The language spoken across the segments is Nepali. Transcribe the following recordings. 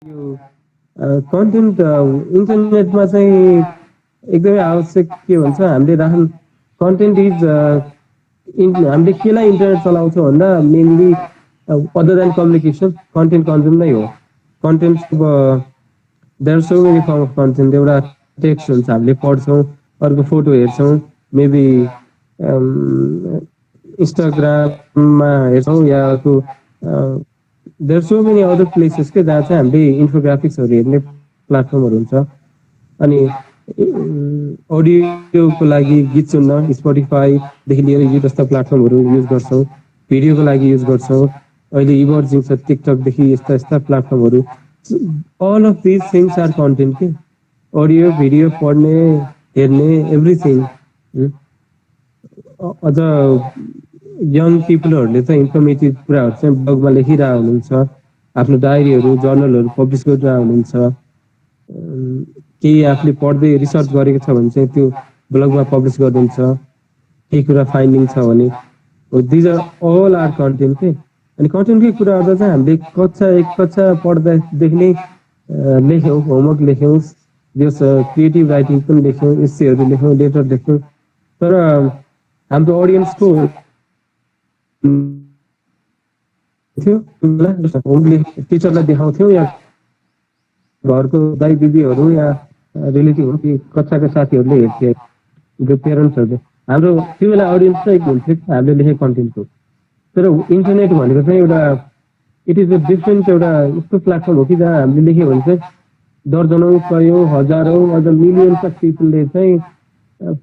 यो कन्टेन्ट इन्टरनेटमा चाहिँ एकदमै आवश्यक के भन्छ हामीले राख्नु कन्टेन्ट इज हामीले केलाई इन्टरनेट चलाउँछौँ भन्दा mainly other than communication content consume नै हो कन्टेन्ट अब there are so many form of content एउटा टेक्स्ट हुन्छ हामीले पढ्छौँ अर्को फोटो हेर्छौँ मेबी इन्स्टाग्राममा हेर्छौँ या अर्को there so many other places के जहाँ चाहिँ हामीले इन्फोग्राफिक्सहरू हेर्ने प्लेटफर्महरू हुन्छ अनि अडियोको लागि गीत सुन्न स्पोटिफाईदेखि लिएर यो जस्ता प्लेटफर्महरू युज गर्छौँ भिडियोको लागि युज गर्छौँ अहिले इमर्जिङ छ टिकटकदेखि यस्ता यस्ता प्लेटफर्महरू all of this things are content के अडियो भिडियो पढ्ने हेर्ने एभ्रिथिङ अझ यङ पिपलहरूले चाहिँ इन्फर्मेटिभ कुराहरू चाहिँ ब्लगमा लेखिरहेको हुनुहुन्छ आफ्नो डायरीहरू जर्नलहरू पब्लिस गरिरहेको हुनुहुन्छ केही आफूले पढ्दै रिसर्च गरेको छ भने चाहिँ त्यो ब्लगमा पब्लिस गरिदिन्छ केही कुरा फाइन्डिङ छ भने these are all are content के अनि कन्टेन्टकै कुरा गर्दा चाहिँ हामीले कक्षा एक कक्षा पढ्दादेखि नै लेख्यौँ होमवर्क लेख्यौँ जस क्रिएटिभ राइटिङ पनि लेख्यौँ एसेहरू लेख्यौँ लेटर लेख्यौँ तर हाम्रो अडियन्सको थियो टिचरलाई देखाउँथ्यौँ या घरको दाइ दिदीहरू या रिलेटिभहरू कि कक्षाका साथीहरूले हेर्थे जो पेरेन्ट्सहरूले हाम्रो त्यो बेला अडियन्स चाहिँ हुन्थ्यो हामीले लेखेको कन्टेन्टको तर इन्टरनेट भनेको चाहिँ एउटा इट इज अ डिफ्रेन्ट एउटा यस्तो प्लेटफर्म हो कि जहाँ हामीले लेख्यो भने चाहिँ दर्जनौँ सयौँ हजारौँ अझ मिलियन्स अफ पिपलले चाहिँ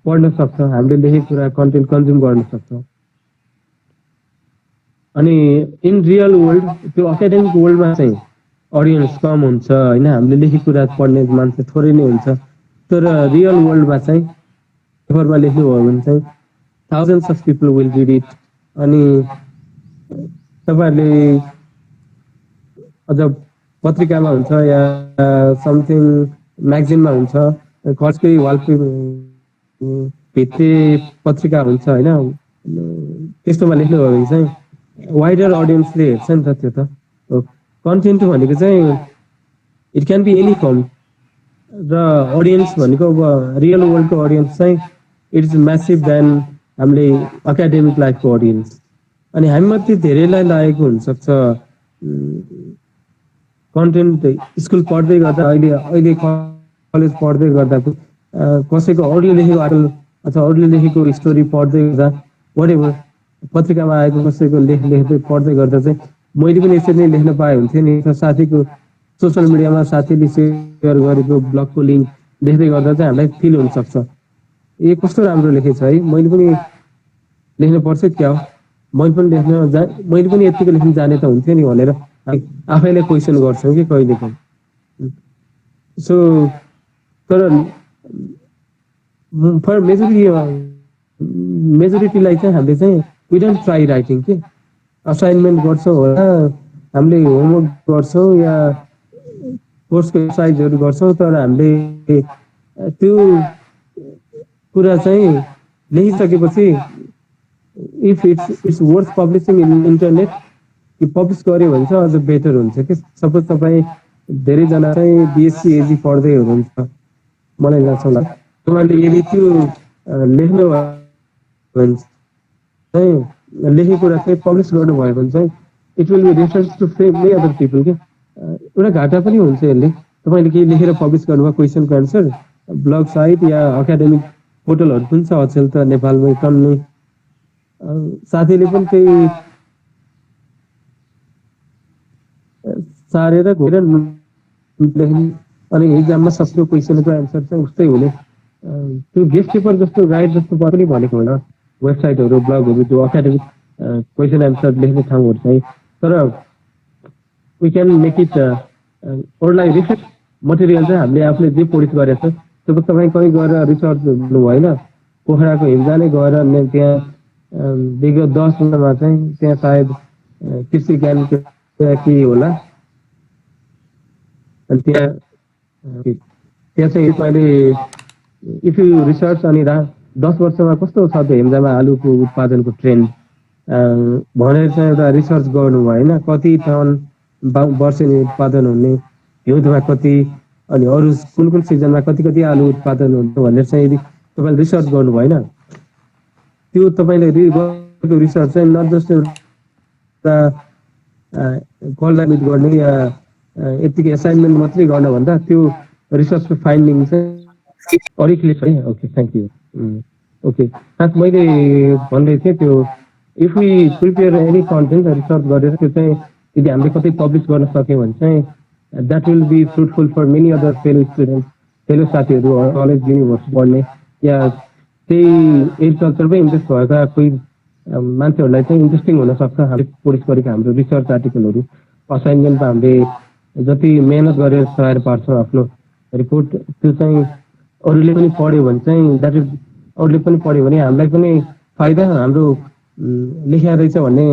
पढ्न सक्छ हामीले लेखेको कुरा कन्टेन्ट कन्ज्युम गर्न सक्छ अनि इन रियल वर्ल्ड त्यो एकाडेमिक वर्ल्डमा चाहिँ अडियन्स कम हुन्छ होइन हामीले लेखेको कुरा पढ्ने मान्छे थोरै नै हुन्छ तर रियल वर्ल्डमा चाहिँ पेपरमा लेख्नुभयो भने चाहिँ thousands of people will read it अनि तपाईँहरूले अझ पत्रिकामा हुन्छ या समथिङ म्यागजिनमा हुन्छ खर्चकै भित्ते पत्रिका हुन्छ होइन त्यस्तोमा लेख्नुभयो भने चाहिँ वाइडर अडियन्सले हेर्छ नि त त्यो त कन्टेन्ट भनेको चाहिँ it can be any form र अडियन्स भनेको अब रियल वर्ल्डको अडियन्स चाहिँ इट इज म्यासिभ देन हामीले एकाडेमिक लाइफको अडियन्स अनि हामीमध्ये धेरैलाई लागेको हुनसक्छ कन्टेन्ट स्कुल पढ्दै गर्दा अहिले अहिले कलेज पढ्दै गर्दा कसैको अडियो लेखेको आर्टिकल अथवा अडियो लेखेको स्टोरी पढ्दै गर्दा वाटेभर पत्रिकामा आएको कसैको लेख्दै पढ्दै गर्दा चाहिँ मैले पनि यसरी नै लेख्न पाएँ हुन्थ्यो नि साथीको सोसियल मिडियामा साथीले सेयर गरेको ब्लगको लिङ्क देख्दै गर्दा चाहिँ हामीलाई फिल हुनसक्छ ए कस्तो राम्रो लेखेछ है मैले पनि लेख्न पर्छ क्या हो मैले पनि मैले पनि यतिको लेख्न जाने त हुन्थ्यो नि भनेर आफैलाई क्वेसन गर्छौँ कि कहिलेकाहीँ सो तर फर मेजोरिटीलाई चाहिँ हामीले चाहिँ वी डोन्ट ट्राई राइटिङ के असाइनमेन्ट गर्छौँ होला हामीले होमवर्क गर्छौँ या कोर्सको एक्सर्साइजहरू गर्छौँ तर हामीले त्यो कुरा चाहिँ लेखिसकेपछि if it's worth publishing in internet कि पब्लिस गऱ्यो भने चाहिँ अझ बेटर हुन्छ कि सपोज तपाईँ धेरैजना चाहिँ बिएससी एजी पढ्दै हुनुहुन्छ मलाई लाग्छ होला तपाईँले यदि त्यो लेख्नु भने चाहिँ लेखेको कुरा चाहिँ पब्लिस गर्नुभयो भने चाहिँ it will be reference to many other people के एउटा घाटा पनि हुन्छ यसले तपाईँले केही लेखेर पब्लिस गर्नुभयो क्वेसनको एन्सर ब्लग साइट या एकाडेमिक पोर्टलहरू पनि छ अचेल त नेपालमै टन्नै साथीले पनि त्यही सारेर घोरेर लेख्ने अनि इक्जाममा सक्यो क्वेसनको एन्सर चाहिँ उस्तै हुने त्यो गेस्ट पेपर जस्तो गाइड जस्तो पनि भनेको होइन वेबसाइटहरू ब्लगहरू जो एकाडेमिक क्वेसन एन्सर लेख्ने ठाउँहरू चाहिँ तर वी क्यान मेक इट अरूलाई रिसर्च मटेरियल चाहिँ हामीले आफूले जे पढित गरेको छ त्यो तपाईँ कहीँ गएर रिसर्च गर्नु भएन पोखराको हिमजानै गएर त्यहाँ विगत 10 वर्षमा चाहिँ त्यहाँ सायद कृषि ज्ञानको के होला अनि त्यहाँ चाहिँ मैले इफ यु रिसर्च अनि 10 वर्षमा कस्तो छ त्यो हिमजामा आलुको उत्पादनको ट्रेन्ड भनेर चाहिँ एउटा रिसर्च गर्नु भयो होइन कति टन वर्षेनी उत्पादन हुने हिउँदमा कति अनि अरू कुन कुन सिजनमा कति कति आलु उत्पादन हुन्छ भनेर चाहिँ यदि तपाईँले रिसर्च गर्नु भएन त्यो तपाईँले गरेको रिसर्च चाहिँ नट जस्ट एउटा कसलाई गर्ने या यतिकै एसाइनमेन्ट मात्रै गर्न भन्दा त्यो रिसर्चको फाइन्डिङ चाहिँ अलिकति है ओके थ्याङ्क यू ओके खास मैले भन्दै थिएँ त्यो if we prepare any content research गरेर त्यो चाहिँ यदि हामीले कतै पब्लिस गर्न सक्यौँ भने चाहिँ that will be fruitful for many other fellow student fellow साथीहरू कलेज युनिभर्सिटी पढ्ने या त्यही एग्रिकल्चरमै इन्ट्रेस्ट भएका कोही मान्छेहरूलाई चाहिँ इन्ट्रेस्टिङ हुनसक्छ हामीले पब्लिस गरेको हाम्रो रिसर्च आर्टिकलहरू असाइनमेन्टमा हामीले जति मेहनत गरेर तयार पार्छौँ आफ्नो रिपोर्ट त्यो चाहिँ अरूले पनि पढ्यो भने चाहिँ द्याट इज अरूले पनि पढ्यो भने हामीलाई पनि फाइदा हाम्रो लेख्या रहेछ भन्ने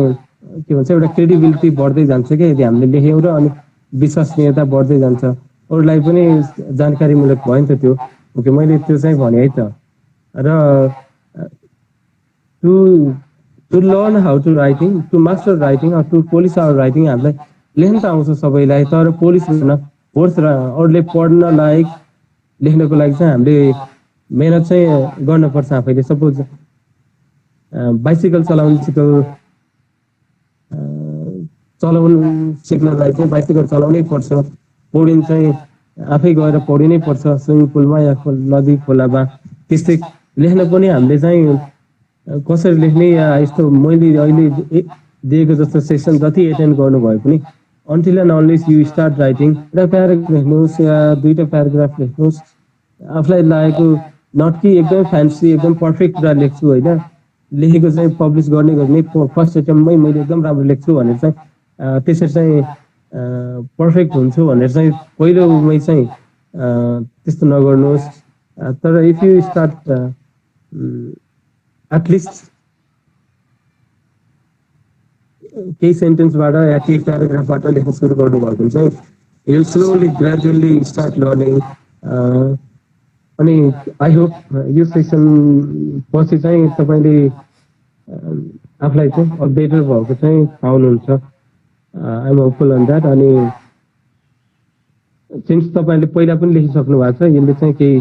के भन्छ एउटा क्रेडिबिलिटी बढ्दै जान्छ कि यदि हामीले लेख्यौँ र अनि विश्वसनीयता बढ्दै जान्छ अरूलाई पनि जानकारीमूलक भयो नि त त्यो ओके मैले त्यो चाहिँ भने है त र to to learn how to writing to master writing to polish our writing हामीलाई लेख्न त आउँछ सबैलाई तर पोलिस हुन फोर्स र अरूले पढ्न लायक लेख्नको लागि चाहिँ हामीले मेहनत चाहिँ गर्नुपर्छ आफैले सपोज बाइसिकल चलाउनु सिक्नलाई चाहिँ बाइसिकल चलाउनै पर्छ पौडिन चाहिँ आफै गएर पौडिनै पर्छ स्विमिङ पुलमा या नदी खोलामा त्यस्तै लेख्न पनि हामीले चाहिँ कसरी लेख्ने या यस्तो मैले अहिले दिएको जस्तो सेसन जति एटेन्ड गर्नु भए पनि until and unless you start writing एउटा प्याराग्राफ लेख्नुहोस् या दुईवटा प्याराग्राफ लेख्नुहोस् आफूलाई लागेको नट कि एकदमै फ्यान्सी एकदम पर्फेक्ट कुरा लेख्छु होइन लेखेको चाहिँ पब्लिस गर्ने गर्ने फर्स्ट एटेम्पमै मैले एकदम राम्रो लेख्छु भनेर चाहिँ त्यसरी चाहिँ पर्फेक्ट हुन्छु भनेर चाहिँ पहिलोमै चाहिँ त्यस्तो नगर्नुहोस् तर इफ यु स्टार्ट एटलिस्ट केही सेन्टेन्सबाट या केही प्याराग्राफबाट लेख्न सुरु गर्नुभएको हुन्छ you slowly gradually start learning अनि आई होप यो सेसन पछि चाहिँ तपाईँले आफूलाई चाहिँ अपडेटेड भएको चाहिँ पाउनुहुन्छ I am hopeful on that अनि सिन्स तपाईँले पहिला पनि लेखिसक्नु भएको छ यसले चाहिँ केही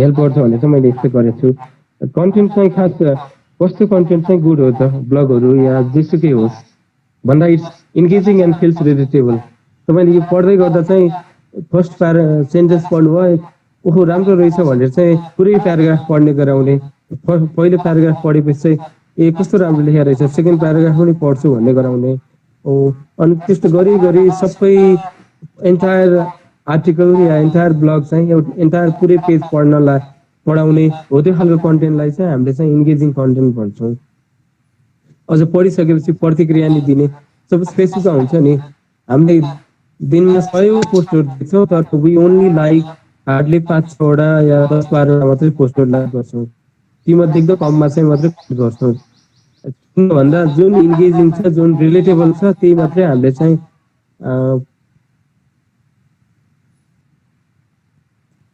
हेल्प गर्छ भनेर चाहिँ मैले एक्सपेक्ट गरेको छु कन्टेन्ट चाहिँ खास कस्तो कन्टेन्ट चाहिँ गुड हो त ब्लगहरू या जेसुकै होस् भन्दा it's engaging and feels relatable तपाईँले यो पढ्दै गर्दा चाहिँ फर्स्ट सेन्टेन्स पढ्नुभयो ओहो राम्रो रहेछ भनेर चाहिँ पुरै प्याराग्राफ पढ्ने गराउने पहिलो प्याराग्राफ पढेपछि चाहिँ ए कस्तो राम्रो लेखेको रहेछ सेकेन्ड प्याराग्राफ पनि पढ्छु भन्ने गराउने हो अनि त्यस्तो गरी गरी सबै एन्टायर आर्टिकल या एन्टायर ब्लग चाहिँ एउटा एन्टायर पुरै पेज पढाउने हो त्यो खालको कन्टेन्टलाई चाहिँ हामीले चाहिँ इन्गेजिङ कन्टेन्ट भन्छौँ अझ पढिसकेपछि प्रतिक्रिया नि दिने सबै फेसबुकमा हुन्छ नि हामीले दिनमा 100 पोस्टहरू देख्छौँ तर वी ओन्ली लाइक हार्डली 5-6वटा या 10-12वटा मात्रै पोस्टहरू लाइक गर्छौँ तीमध्ये एकदम कममा चाहिँ मात्रै गर्छौँ भन्दा जुन इन्गेजिङ छ जुन रिलेटेबल छ त्यही मात्रै हामीले चाहिँ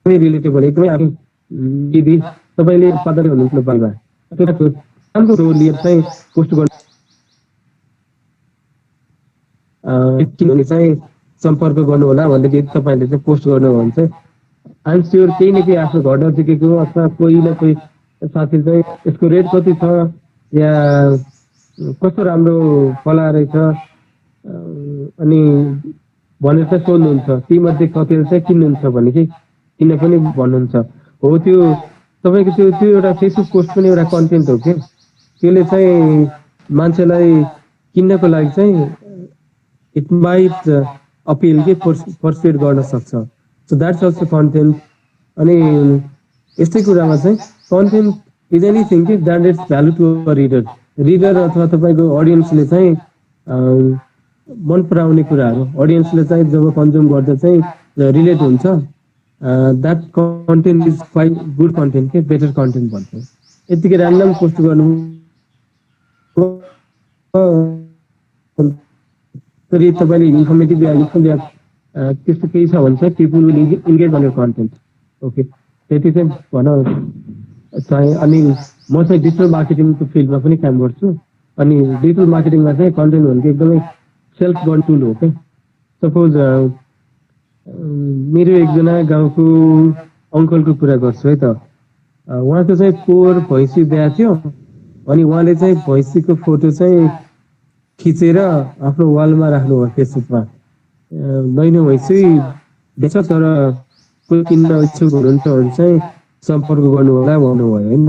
रिलेटेबल एकदमै आफू यदि तपाईँले उत्पादन हुनुहुन्छ पाल्दा राम्रो रोल लिएर चाहिँ पोस्ट गर्नु किनभने चाहिँ सम्पर्क गर्नु होला भनेदेखि तपाईँले चाहिँ पोस्ट गर्नु भने चाहिँ आइएम स्योर केही न केही आफ्नो घर नजिकेको अथवा कोही न कोही साथी चाहिँ यसको रेट कति छ या कस्तो राम्रो कला रहेछ अनि भनेर चाहिँ सोध्नुहुन्छ तीमध्ये कतिले चाहिँ किन्नुहुन्छ भने चाहिँ किन पनि भन्नुहुन्छ हो त्यो तपाईँको त्यो एउटा फेसबुक पोस्ट पनि एउटा कन्टेन्ट हो कि त्यसले चाहिँ मान्छेलाई किन्नको लागि चाहिँ इट माइट अपिल के पर्सुएट गर्न सक्छ सो द्याट्स अल्सो कन्टेन्ट अनि यस्तै कुरामा चाहिँ कन्टेन्ट इज एनिथिङ कि that it's value to a reader अथवा तपाईँको अडियन्सले चाहिँ मन पराउने कुराहरू अडियन्सले चाहिँ जब कन्ज्युम गर्दा चाहिँ रिलेट हुन्छ that content is quite good content के बेटर कन्टेन्ट भन्छ यतिकै ऱ्यान्डम पोस्ट गर्नु फेरि तपाईँले इन्फर्मेटिभ या युजफुल या त्यस्तो केही छ भने चाहिँ people will engage on your content okay त्यति चाहिँ भनौँ चाहिँ अनि म चाहिँ डिजिटल मार्केटिङको फिल्डमा पनि काम गर्छु अनि डिजिटल मार्केटिङमा चाहिँ कन्टेन्ट भनेको एकदमै सेल्फ गन टुल हो क्या सपोज मेरो एकजना गाउँको अङ्कलको कुरा गर्छु है त। उहाँको चाहिँ पोहोर भैँसी बिहा थियो। अनि उहाँले चाहिँ भैँसीको फोटो चाहिँ खिचेर आफ्नो वालमा राख्नुभयो फेसबुकमा। नैनो भैँसी बेच तर कोही किन्न इच्छुक हुनुहुन्छ भने चाहिँ सम्पर्क गर्नु होला भन्नुभयो होइन।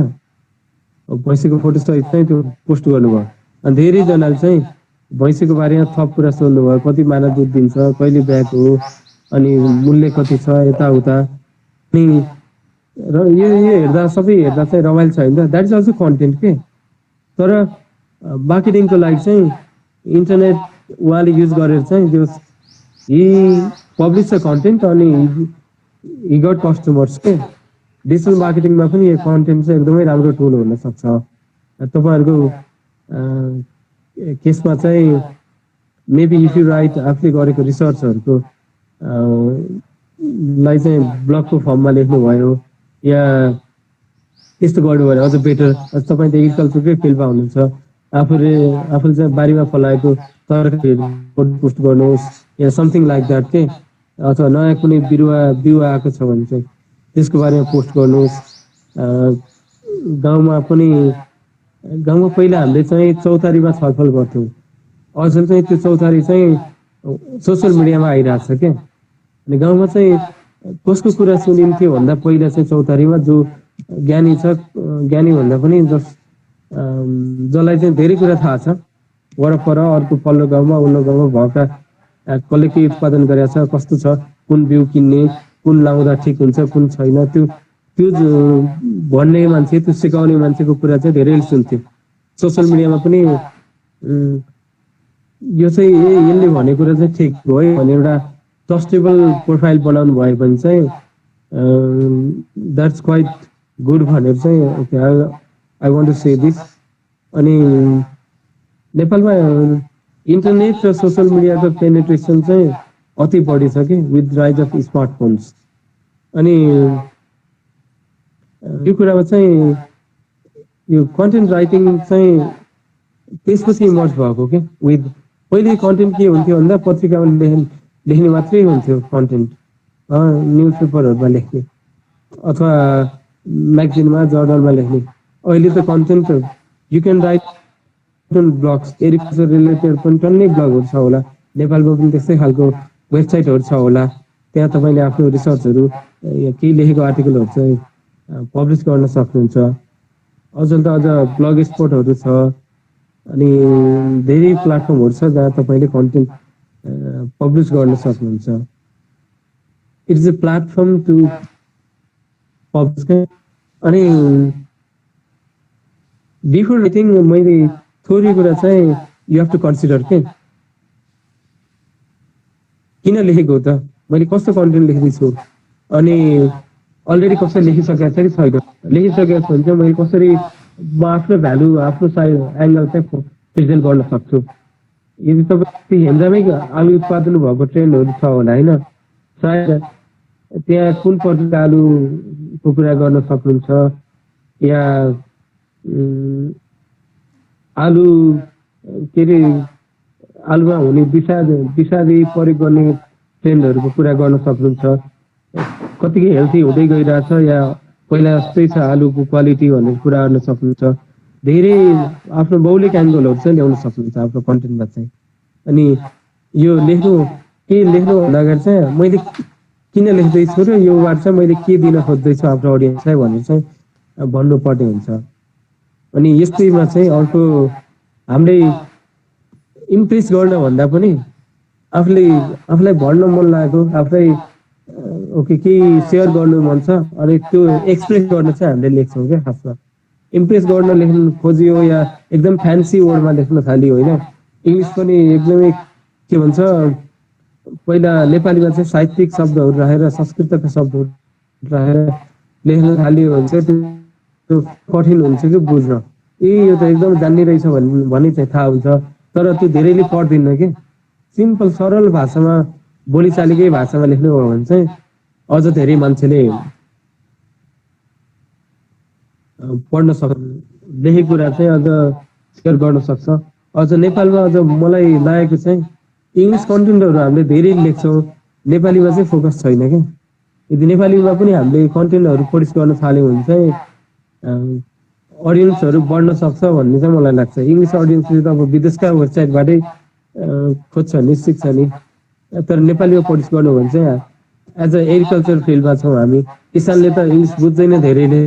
भैँसीको फोटो सहित चाहिँ त्यो पोस्ट गर्नुभयो। अनि धेरैजनाले चाहिँ भैँसीको बारेमा थप कुरा सोध्नुभयो, कति माना दुध दिन्छ, कहिले ब्याएको हो, अनि मूल्य कति छ, यताउता। अनि यो हेर्दा सबै हेर्दा चाहिँ रमाइलो छ होइन। द्याट इज अल्सो कन्टेन्ट के। तर मार्केटिङको लागि चाहिँ इन्टरनेट उहाँले युज गरेर चाहिँ त्यो हि पब्लिस द कन्टेन्ट अनि हि गट कस्टमर्स के। डिजिटल मार्केटिङमा पनि यो कन्टेन्ट चाहिँ एकदमै राम्रो टुल हुनसक्छ। तपाईँहरूको केसमा चाहिँ मेबी इफ यु राइट आफूले गरेको रिसर्चहरूको लाई चाहिँ ब्लगको फर्ममा लेख्नुभयो या त्यस्तो गर्नुभयो अझ बेटर। तपाईँ त एग्रिकल्चरकै फिल्डमा हुनुहुन्छ, आफूले चाहिँ बारीमा फलाएको तरकारीहरू पोस्ट गर्नुहोस् या समथिङ लाइक द्याट के। अथवा नयाँ कुनै बिरुवा आएको छ भने चाहिँ त्यसको बारेमा पोस्ट गर्नुहोस्। गाउँमा पनि गाउँमा पहिला हामीले चाहिँ चौतारीमा छलफल गर्थ्यौँ। अझ चाहिँ त्यो चौतारी चाहिँ सोसियल मिडियामा आइरहेछ क्या। अनि गाउँमा चाहिँ कसको कुरा सुनिन्थ्यो भन्दा पहिला चाहिँ चौतारीमा जो ज्ञानी छ, ज्ञानी भन्दा पनि जसलाई चाहिँ धेरै कुरा थाहा छ, वरपर अर्को पल्लो गाउँमा उल्लो गाउँमा भएका कसले के उत्पादन गरेछ, कस्तो छ, कुन बिउ किन्ने, कुन लाउँदा ठिक हुन्छ, कुन छैन, त्यो त्यो भन्ने मान्छे, त्यो सिकाउने मान्छेको कुरा चाहिँ धेरैले सुन्थ्यो। सोसियल मिडियामा पनि यो चाहिँ यसले भन्ने कुरा चाहिँ ठिक हो है भने एउटा ट्रस्टेबल प्रोफाइल बनाउनु भयो भने चाहिँ द्याट्स क्वाइट गुड भनेर चाहिँ okay I want to say this. अनि नेपालमा इन्टरनेट र सोसियल मिडियाको पेनिट्रेसन चाहिँ अति बढी छ कि विथ राइज अफ स्मार्टफोन्स। अनि यो कुरामा चाहिँ यो कन्टेन्ट राइटिङ चाहिँ त्यसपछि इमर्ज भएको के। विथ पहिले कन्टेन्ट के हुन्थ्यो भन्दा पत्रिकामा लेख्ने मात्रै हुन्थ्यो कन्टेन्ट, न्युज पेपरहरूमा लेख्ने अथवा म्यागजिनमा जर्नलमा लेख्ने। अहिले त content you can write blogs, agriculture related पनि टन्नै ब्लगहरू छ होला, नेपालमा पनि त्यस्तै खालको वेबसाइटहरू छ होला। त्यहाँ तपाईँले आफ्नो रिसर्चहरू केही लेखेको आर्टिकलहरू चाहिँ पब्लिस गर्न सक्नुहुन्छ। अझ त अझ ब्लग स्पोर्टहरू छ अनि धेरै प्लेटफर्महरू छ जहाँ तपाईँले कन्टेन्ट पब्लिस गर्न सक्नुहुन्छ। It is a platform to publish. अनि बिफोर राइटिङ मैले थोरै कुरा चाहिँ यु हेभ टु कन्सिडर के। किन लेखेको हो त, मैले कस्तो कन्टेन्ट लेख्दैछु, अनि अलरेडी कसैले लेखिसकेको छ कि छैन, लेखिसकेको छ भने चाहिँ मैले कसरी म आफ्नो भ्यालु, आफ्नो एङ्गल चाहिँ प्रेजेन्ट गर्न सक्छु। यदि तपाईँ हेन्जामै आलु उत्पादन भएको ट्रेन्डहरू छ होला होइन, सायद त्यहाँ कुन प्रकारको आलुको कुरा गर्न सक्नुहुन्छ, या आलु के अरे आलुमा हुने विषादी प्रयोग गर्ने ट्रेन्डहरूको कुरा गर्न सक्नुहुन्छ। कतिकै हेल्थी हुँदै गइरहेछ या पहिला जस्तै छ आलुको क्वालिटी भनेर कुरा गर्न सक्नुहुन्छ। धेरै आफ्नो मौलिक एङ्गलहरू चाहिँ ल्याउन सक्नुहुन्छ आफ्नो कन्टेन्टमा चाहिँ। अनि यो के लेख्नुभन्दा अगाडि चाहिँ मैले किन लेख्दैछु र यो बार चाहिँ मैले के दिन खोज्दैछु आफ्नो अडियन्सलाई भनेर चाहिँ भन्नुपर्ने हुन्छ। अनि यस्तैमा चाहिँ अर्को हामीले इम्प्रेस गर्न भन्दा पनि आफूलाई भन्न मन लागेको, आफूलाई ओके केही सेयर गर्नु मन छ अनि त्यो एक्सप्रेस गर्न चाहिँ हामीले लेख्छौँ क्या। खासमा इम्प्रेस गर्न लेख्नु खोजियो या एकदम फ्यान्सी वर्डमा लेख्न थाल्यो होइन। इङ्ग्लिस पनि एकदमै के भन्छ, पहिला नेपालीमा चाहिँ साहित्यिक शब्दहरू राखेर संस्कृतका शब्दहरू राखेर लेख्न थाल्यो भने चाहिँ त्यो कठिन हुन्छ कि बुझ्न। यो त एकदम जान्ने रहेछ भन्ने चाहिँ थाहा हुन्छ, तर त्यो धेरैले पढ्दिन्न कि। सिम्पल सरल भाषामा, बोलीचालीकै भाषामा लेख्नु हो भने चाहिँ अझ धेरै मान्छेले पढ्न सक्छ, लेखेको कुरा चाहिँ अझ सेयर गर्न सक्छ। अझ नेपालमा अझ मलाई लागेको चाहिँ इङ्ग्लिस कन्टेन्टहरू हामीले धेरै लेख्छौँ, नेपालीमा चाहिँ फोकस छैन क्या। यदि नेपालीमा पनि हामीले कन्टेन्टहरू प्रड्युस गर्न थाल्यौँ भने चाहिँ अडियन्सहरू बढ्न सक्छ भन्ने चाहिँ मलाई लाग्छ। इङ्ग्लिस अडियन्सले त अब विदेशका वेबसाइटबाटै खोज्छ नि, सिक्छ नि। तर नेपालीमा प्रड्युस गर्नु भने चाहिँ एज अ एग्रिकल्चर फिल्डमा छौँ हामी, किसानले त इङ्ग्लिस बुझ्दैन धेरैले।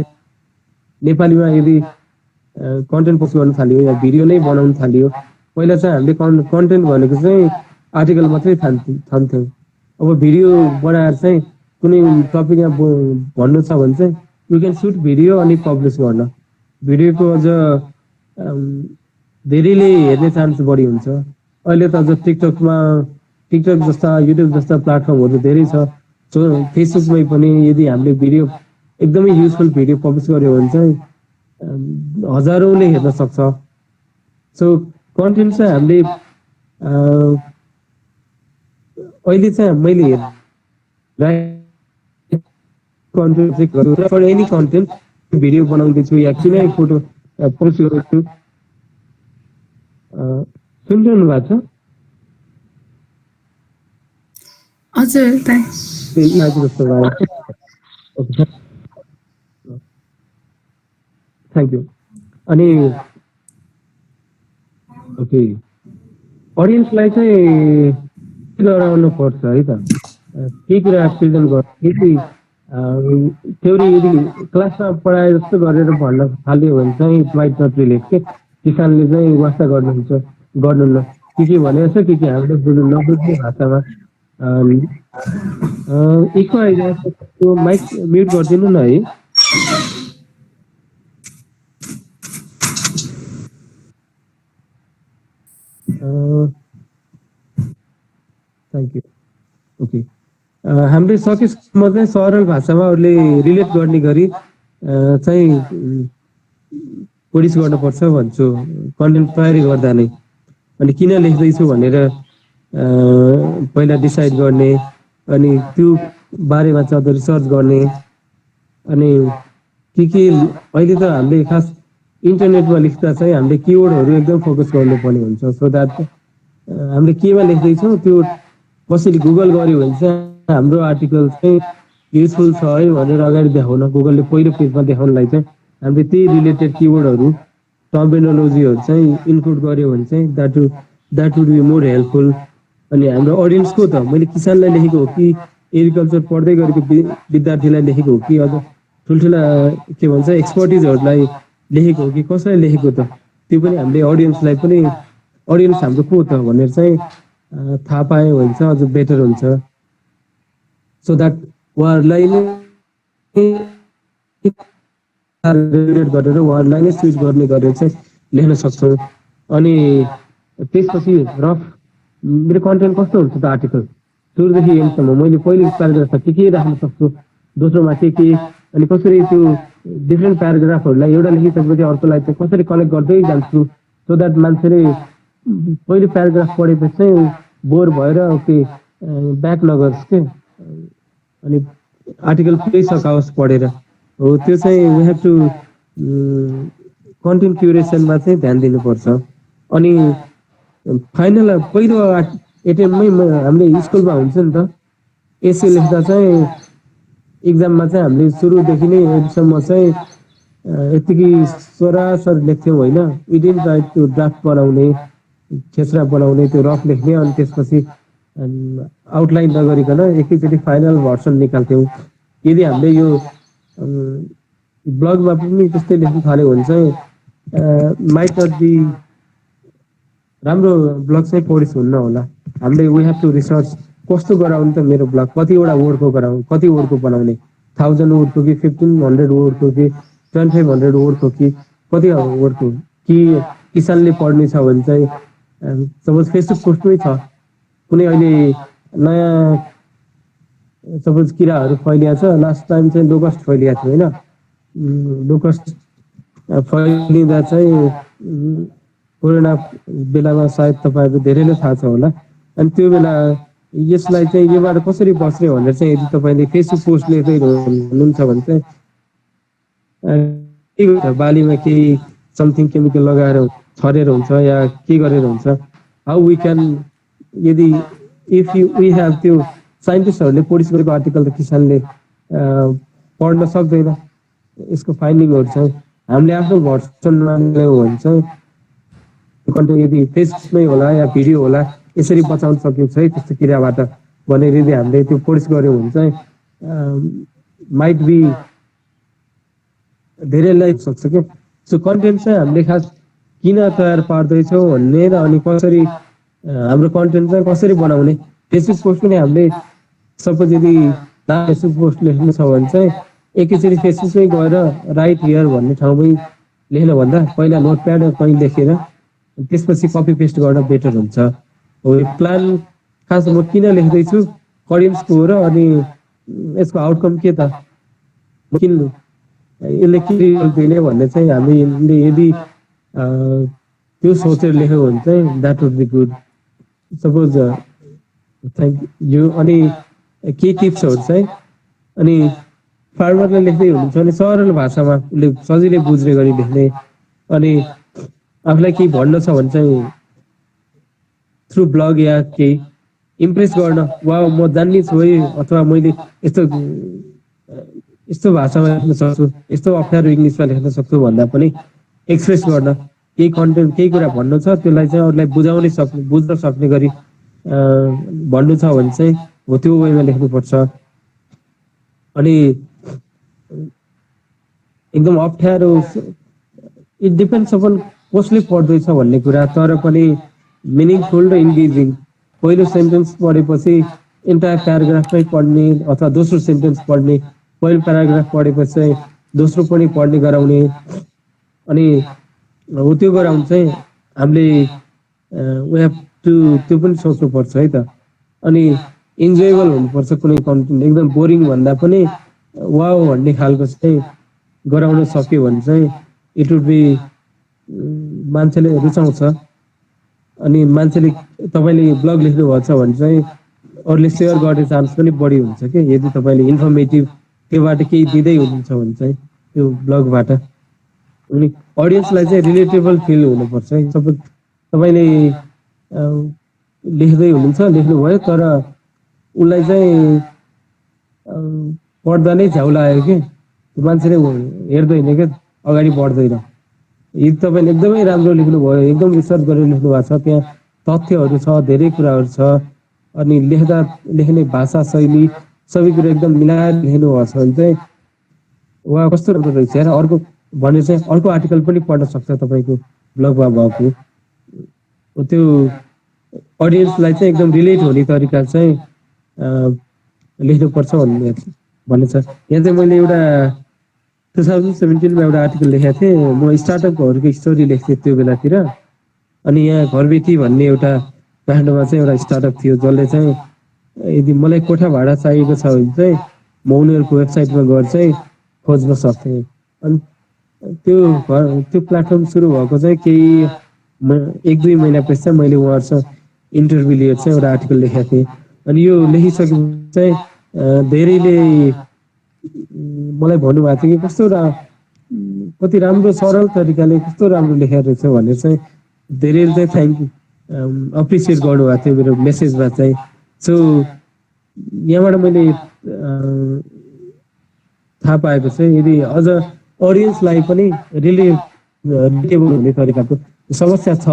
नेपालीमा यदि कन्टेन्ट पोस्ट गर्न थाल्यो या भिडियो नै बनाउन थाल्यो, पहिला चाहिँ हामीले कन्टेन्ट भनेको चाहिँ आर्टिकल मात्रै ठान्थ्यौँ। अब भिडियो बनाएर चाहिँ कुनै टपिकमा भन्नु छ भने चाहिँ यु क्यान सुट भिडियो अनि पब्लिस गर्न। भिडियोको अझ धेरैले हेर्ने चान्स बढी हुन्छ। अहिले त अझ टिकटक जस्ता युट्युब जस्ता प्लेटफर्महरू धेरै छ। सो फेसबुकमै पनि यदि हामीले भिडियो एकदमै युजफुल भिडियो पब्लिस गर्यो भने चाहिँ हजारौँले हेर्न सक्छ। सो कन्टेन्ट चाहिँ हामीले अहिले चाहिँ मैले कन्टेन्ट चाहिँ गर्छु, फर एनी कन्टेन्ट भिडियो बनाउँदैछु या कुनै फोटो पोस्ट गर्छु। सुनिरहनु भएको छ? हजुर दाइ। जस्तो भयो। Thank you. अनि ओके, अडियन्सलाई चाहिँ गराउनु पर्छ है त, केही कुरा प्रेजेन्ट गर्छ। यदि थ्योरी यदि क्लासमा पढाए जस्तो गरेर भन्न थाल्यो भने चाहिँ इट माइट नट रिलेट के। किसानले चाहिँ वास्ता गर्नुहुन्छ गर्नु न, के भनेको छ के हामीले बुझ्नु नबुझ्ने भाषामा। इको आइदिएको माइक म्युट गरिदिनु न है। Thank you. ओके, हामीले सकेसम्म चाहिँ सरल भाषामा अरूले रिलेट गर्ने गरी चाहिँ प्रड्युस गर्नुपर्छ भन्छु कन्टेन्ट तयारी गर्दा नै। अनि किन लेख्दैछु भनेर पहिला डिसाइड गर्ने, अनि त्यो बारेमा चाहिँ अझ रिसर्च गर्ने। अनि के अहिले त हामीले खास इन्टरनेटमा लेख्दा चाहिँ हामीले किवर्डहरू एकदम फोकस गर्नुपर्ने हुन्छ। सो द्याट हामीले केमा लेख्दैछौँ त्यो कसैले गुगल गर्यो भने चाहिँ हाम्रो आर्टिकल चाहिँ युजफुल छ है भनेर अगाडि देखाउन, गुगलले पहिलो पेजमा देखाउनलाई चाहिँ हामीले त्यही रिलेटेड किवर्डहरू टर्मिनोलोजीहरू चाहिँ इन्क्लुड गर्यो भने चाहिँ that would be more helpful. अनि हाम्रो अडियन्स को त, मैले किसानलाई लेखेको हो कि एग्रिकल्चर पढ्दै गरेको विद्यार्थीलाई लेखेको हो कि अझ ठुल्ठुला के भन्छ एक्सपर्टिजहरूलाई लेखेको हो कि कसलाई लेखेको त, त्यो पनि हामीले अडियन्सलाई पनि अडियन्स हाम्रो को त भनेर चाहिँ थाहा पायो भने चाहिँ अझ बेटर हुन्छ। सो द्याट उहाँहरूलाई नै गरेर उहाँहरूलाई नै स्विच गर्ने गरेर चाहिँ लेख्न सक्छौँ। अनि त्यसपछि रफ मेरो कन्टेन्ट कस्तो हुन्छ त आर्टिकल सुरुदेखि एन्डसम्म मैले पहिलो प्याराग्राफमा के राख्न सक्छु, दोस्रोमा के, अनि कसरी त्यो डिफ्रेन्ट प्याराग्राफहरूलाई एउटा लेखिसकेपछि अर्कोलाई चाहिँ कसरी कनेक्ट गर्दै जान्छु, सो द्याट मान्छेले पहिलो प्याराग्राफ पढेपछि चाहिँ बोर भएर ओके ब्याक नगर्छ के, अनि आर्टिकल पुरै सकाओस् पढेर हो। त्यो चाहिँ वी हेभ टु कन्टेन्ट क्युरेसनमा चाहिँ ध्यान दिनुपर्छ। अनि फाइनल पहिलो एटेम्पमै हामीले स्कुलमा हुन्छ नि त, एसे लेख्दा चाहिँ इक्जाममा चाहिँ हामीले सुरुदेखि नै एन्डसम्म चाहिँ यतिकै सरासर लेख्थ्यौँ होइन। विदिन ट्राई त्यो ड्राफ्ट बनाउने, खेसरा बनाउने, त्यो रफ लेख्ने, अनि त्यसपछि आउटलाइन नगरिकन एकैचोटि फाइनल भर्सन निकाल्थ्यौँ। यदि हामीले यो ब्लगमा पनि त्यस्तै लेख्न थाल्यो भने चाहिँ माइट नट बी राम्रो ब्लग चाहिँ प्रड्युस हुन्न होला। हामीले वी हेभ टु रिसर्च कस्तो गराउने त मेरो ब्लग, कतिवटा वर्डको गराउने, कति वर्डको बनाउने, 1000 वर्डको कि 1500 वर्डको कि 2500 वर्डको कि कति वर्डको, कि किसानले पढ्ने छ भने चाहिँ सपोज फेसबुक पोस्टमै छ कुनै अहिले नयाँ सपोज किराहरू फैलिएको छ, लास्ट टाइम चाहिँ लोकस्ट फैलिएको थियो होइन। लोकस्ट फैलिँदा चाहिँ कोरोना बेलामा सायद तपाईँहरू धेरैले थाहा छ होला। अनि त्यो बेला यसलाई चाहिँ योबाट कसरी बच्ने भनेर चाहिँ यदि तपाईँले फेसबुक पोस्ट लेख्दै हुनुहुन्छ भने चाहिँ बालीमा केही समथिङ केमिकल लगाएर छरेर हुन्छ या के गरेर हुन्छ, हाउ वी क्यान, यदि इफ वी हेभ त्यो साइन्टिस्टहरूले पब्लिस गरेको आर्टिकल त किसानले पढ्न सक्दैन। यसको फाइन्डिङहरू चाहिँ हामीले आफ्नो भर्सनमा ल्यायौँ भने चाहिँ कन्टेन्ट यदि फेसमै होला या भिडियो होला यसरी बचाउन सकिन्छ है त्यस्तो किराबाट भनेर यदि हामीले त्यो पब्लिस गऱ्यौँ भने चाहिँ माइट बी धेरै लाइफ सक्छ क्या। सो कन्टेन्ट चाहिँ हामीले खास किन तयार पार्दैछौँ भन्ने र अनि कसरी हाम्रो कन्टेन्ट चाहिँ कसरी बनाउने। फेसबुक पोस्ट पनि हामीले सपोज यदि फेसबुक पोस्ट लेख्नु छ भने चाहिँ एकैचोटि फेसबुकमै गएर राइट हियर भन्ने ठाउँमै लेख्नुभन्दा पहिला नोटप्याड कहीँ लेखेर त्यसपछि कपी पेस्ट गर्न बेटर हुन्छ। हो प्लान खास म किन लेख्दैछु अडियन्सको हो र अनि यसको आउटकम के त किन यसले के रिजल्ट दिने भन्ने चाहिँ हामीले यदि त्यो सोचेर लेख्यो भने चाहिँ that would be good. Suppose thank you. अनि के टिप्सहरू चाहिँ अनि फार्मरले लेख्दै हुनुहुन्छ भने सरल भाषामा उसले सजिलै बुझ्ने गरी लेख्ने अनि आफूलाई केही भन्न छ भने चाहिँ थ्रु ब्लग या केही इम्प्रेस गर्न वा म जान्ने छु है अथवा मैले यस्तो यस्तो भाषामा लेख्न सक्छु यस्तो अप्ठ्यारो इङ्ग्लिसमा लेख्न सक्छु भन्दा पनि एक्सप्रेस गर्न केही कन्टेन्ट केही कुरा भन्नु छ त्यसलाई चाहिँ अरूलाई बुझाउनै सक्ने बुझ्न सक्ने गरी भन्नु छ भने चाहिँ हो त्यो वेमा लेख्नुपर्छ। अनि एकदम अप्ठ्यारो इट डिपेन्ड्स अपन कसले पढ्दैछ भन्ने कुरा तर पनि मिनिङफुल र इन्गेजिङ। पहिलो सेन्टेन्स पढेपछि इन्टायर प्याराग्राफमै पढ्ने अथवा दोस्रो सेन्टेन्स पढ्ने पहिलो प्याराग्राफ पढेपछि चाहिँ दोस्रो पनि पढ्ने गराउने अनि हो त्यो गराउनु चाहिँ हामीले वी हेभ टु त्यो पनि सोच्नुपर्छ है त। अनि इन्जोएबल हुनुपर्छ कुनै कन्टेन्ट एकदम बोरिङ भन्दा पनि वाउ भन्ने खालको चाहिँ गराउन सक्यो भने चाहिँ इट वुड बी मान्छेले रुचाउँछ। अनि मान्छेले तपाईँले ब्लग लेख्नु भएको छ भने चाहिँ अरूले सेयर गर्ने चान्स पनि बढी हुन्छ कि यदि तपाईँले इन्फर्मेटिभ त्योबाट केही दिँदै हुनुहुन्छ भने चाहिँ त्यो ब्लगबाट। अनि अडियन्सलाई चाहिँ रिलेटेबल फिल हुनुपर्छ है। सपोज तपाईँले लेख्दै हुनुहुन्छ लेख्नुभयो तर उसलाई चाहिँ पढ्दा नै झ्याउ लाग्यो कि मान्छेले हेर्दैन क्या अगाडि बढ्दैन। यदि तपाईँले एकदमै राम्रो लेख्नुभयो एकदम रिसर्च गरेर लेख्नु भएको छ त्यहाँ तथ्यहरू छ धेरै कुराहरू छ अनि लेख्ने भाषा शैली सबै कुरो एकदम मिलाएर लेख्नु भएको छ भने चाहिँ वा कस्तो राम्रो रहेछ हेर अर्को भनेर चाहिँ अर्को आर्टिकल पनि पढ्न सक्छ तपाईँको ब्लगमा भएको। त्यो अडियन्सलाई चाहिँ एकदम रिलेट हुने तरिका चाहिँ लेख्नुपर्छ भन्ने छ। यहाँ चाहिँ मैले एउटा 2017मा एउटा आर्टिकल लेखेको थिएँ। म स्टार्टअपहरूको स्टोरी लेख्थेँ त्यो बेलातिर। अनि यहाँ घरबेटी भन्ने एउटा काठमाडौँमा चाहिँ एउटा स्टार्टअप थियो जसले चाहिँ यदि मलाई कोठा भाडा चाहिएको छ भने चाहिँ म उनीहरूको वेबसाइटमा गएर चाहिँ खोज्न सक्थेँ। अनि त्यो प्लेटफर्म सुरु भएको चाहिँ केही 1-2 महिनापछि चाहिँ मैले उहाँहरूसँग इन्टरभ्यू लिएर चाहिँ एउटा आर्टिकल लेखेको थिएँ। अनि यो लेखिसकेपछि चाहिँ धेरैले मलाई भन्नुभएको थियो कि कस्तो कति राम्रो सरल तरिकाले कस्तो राम्रो लेखेर रहेछ भनेर चाहिँ धेरैले चाहिँ थ्याङ्क अप्रिसिएट गर्नुभएको थियो मेरो मेसेजमा चाहिँ। सो यहाँबाट मैले थाहा पाएको चाहिँ यदि अझ अडियन्सलाई पनि रिलेटेबल हुने तरिकाको समस्या छ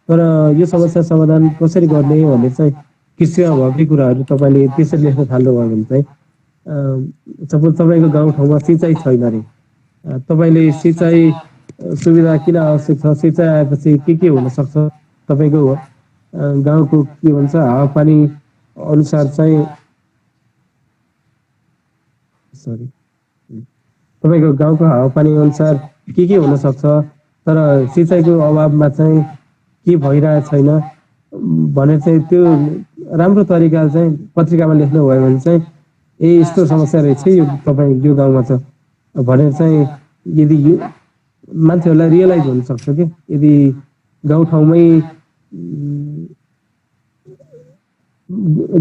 तर यो समस्या समाधान कसरी गर्ने भन्ने चाहिँ कृषिमा भएकै कुराहरू तपाईँले त्यसरी लेख्न थाल्नुभयो भने चाहिँ सपोज तपाईँको गाउँठाउँमा सिँचाइ छैन अरे तपाईँले सिँचाइ सुविधा किन आवश्यक छ सिँचाइ आएपछि के हुनसक्छ तपाईँको गाउँको के भन्छ हावापानी अनुसार चाहिँ सरी तपाईँको गाउँको हावापानी अनुसार के हुनसक्छ तर सिँचाइको अभावमा चाहिँ के भइरहेको छैन भनेर चाहिँ त्यो राम्रो तरिकाले चाहिँ पत्रिकामा लेख्नुभयो भने चाहिँ यस्तो समस्या रहेछ यो तपाईँ यो गाउँमा छ भनेर चाहिँ यदि यो मान्छेहरूलाई रियलाइज हुनसक्छ कि यदि गाउँठाउँमै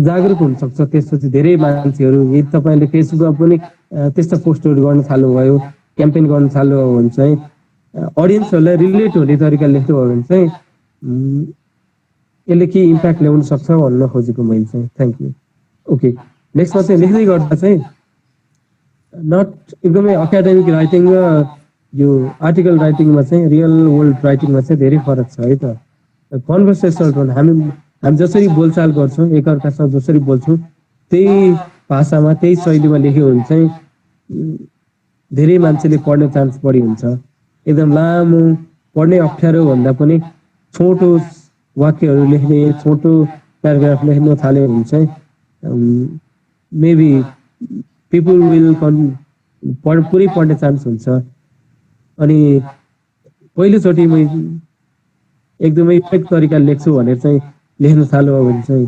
जागरुक हुनसक्छ त्यसपछि धेरै मान्छेहरू यदि तपाईँले फेसबुकमा पनि त्यस्ता पोस्टहरू गर्न थाल्नुभयो क्याम्पेन गर्न थाल्नुभयो भने चाहिँ अडियन्सहरूलाई रिलेट हुने तरिकाले लेख्नुभयो भने चाहिँ यसले के इम्प्याक्ट ल्याउन सक्छ भन्न खोजेको मैले चाहिँ थ्याङ्क यू। ओके नेक्स्टमा चाहिँ लेख्दै गर्दा चाहिँ नट एकदमै एकाडेमिक राइटिङ र यो आर्टिकल राइटिङमा चाहिँ रियल वर्ल्ड राइटिङमा चाहिँ धेरै फरक छ है त। कन्भर्सेसनल टोन हामी जसरी बोलचाल गर्छौँ एकअर्कासँग जसरी बोल्छौँ त्यही भाषामा त्यही शैलीमा लेख्यो भने चाहिँ धेरै मान्छेले पढ्ने चान्स बढी हुन्छ। एकदम लामो पढ्ने अप्ठ्यारो भन्दा पनि छोटो वाक्यहरू लेख्ने छोटो प्याराग्राफ लेख्न थाल्यो भने चाहिँ मेबी पिपुल विल पुरै पढ्ने चान्स हुन्छ। अनि पहिलोचोटि मैले एकदमै ठिक तरिकाले लेख्छु भनेर चाहिँ लेख्न थाल्यो भने चाहिँ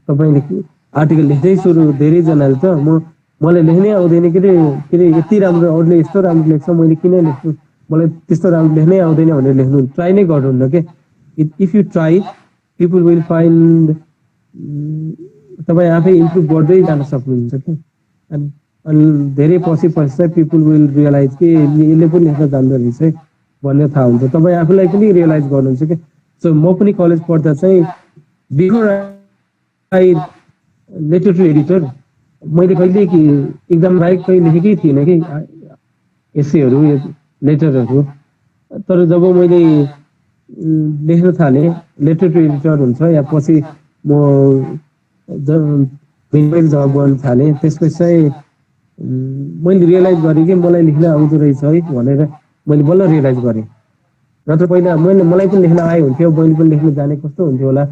तपाईँले आर्टिकल लेख्दै सुरु धेरैजनाले त मलाई लेख्नै आउँदैन के अरे यति राम्रो अरूले यस्तो राम्रो लेख्छ मैले किन लेख्छु मलाई त्यस्तो राम्रो लेख्नै आउँदैन भनेर लेख्नु ट्राई नै गर्नुहुन्न के। If you try people will find तपाईँ आफै इम्प्रुभ गर्दै जान सक्नुहुन्छ कि। अनि धेरै पछि चाहिँ पिपुल विल रियलाइज कि यसले पनि लेख्न जान्दो रहेछ है भन्ने थाहा हुन्छ। तपाईँ आफूलाई पनि रियलाइज गर्नुहुन्छ कि। सो म पनि कलेज पढ्दा चाहिँ before I letter to editor मैले कहिले कि इक्जाम बाहेक कहिले लेखेकै थिइनँ कि एसेहरू लेटरहरू। तर जब मैले लेख्न थालेँ लेटर टु एडिटर हुन्छ या पछि म जब गर्न थालेँ त्यसपछि चाहिँ मैले रियलाइज गरेँ कि मलाई लेख्न आउँदो रहेछ है भनेर मैले बल्ल रियलाइज गरेँ। नत्र पहिला मलाई पनि लेख्न आयो हुन्थ्यो मैले पनि लेख्न जाने कस्तो हुन्थ्यो होला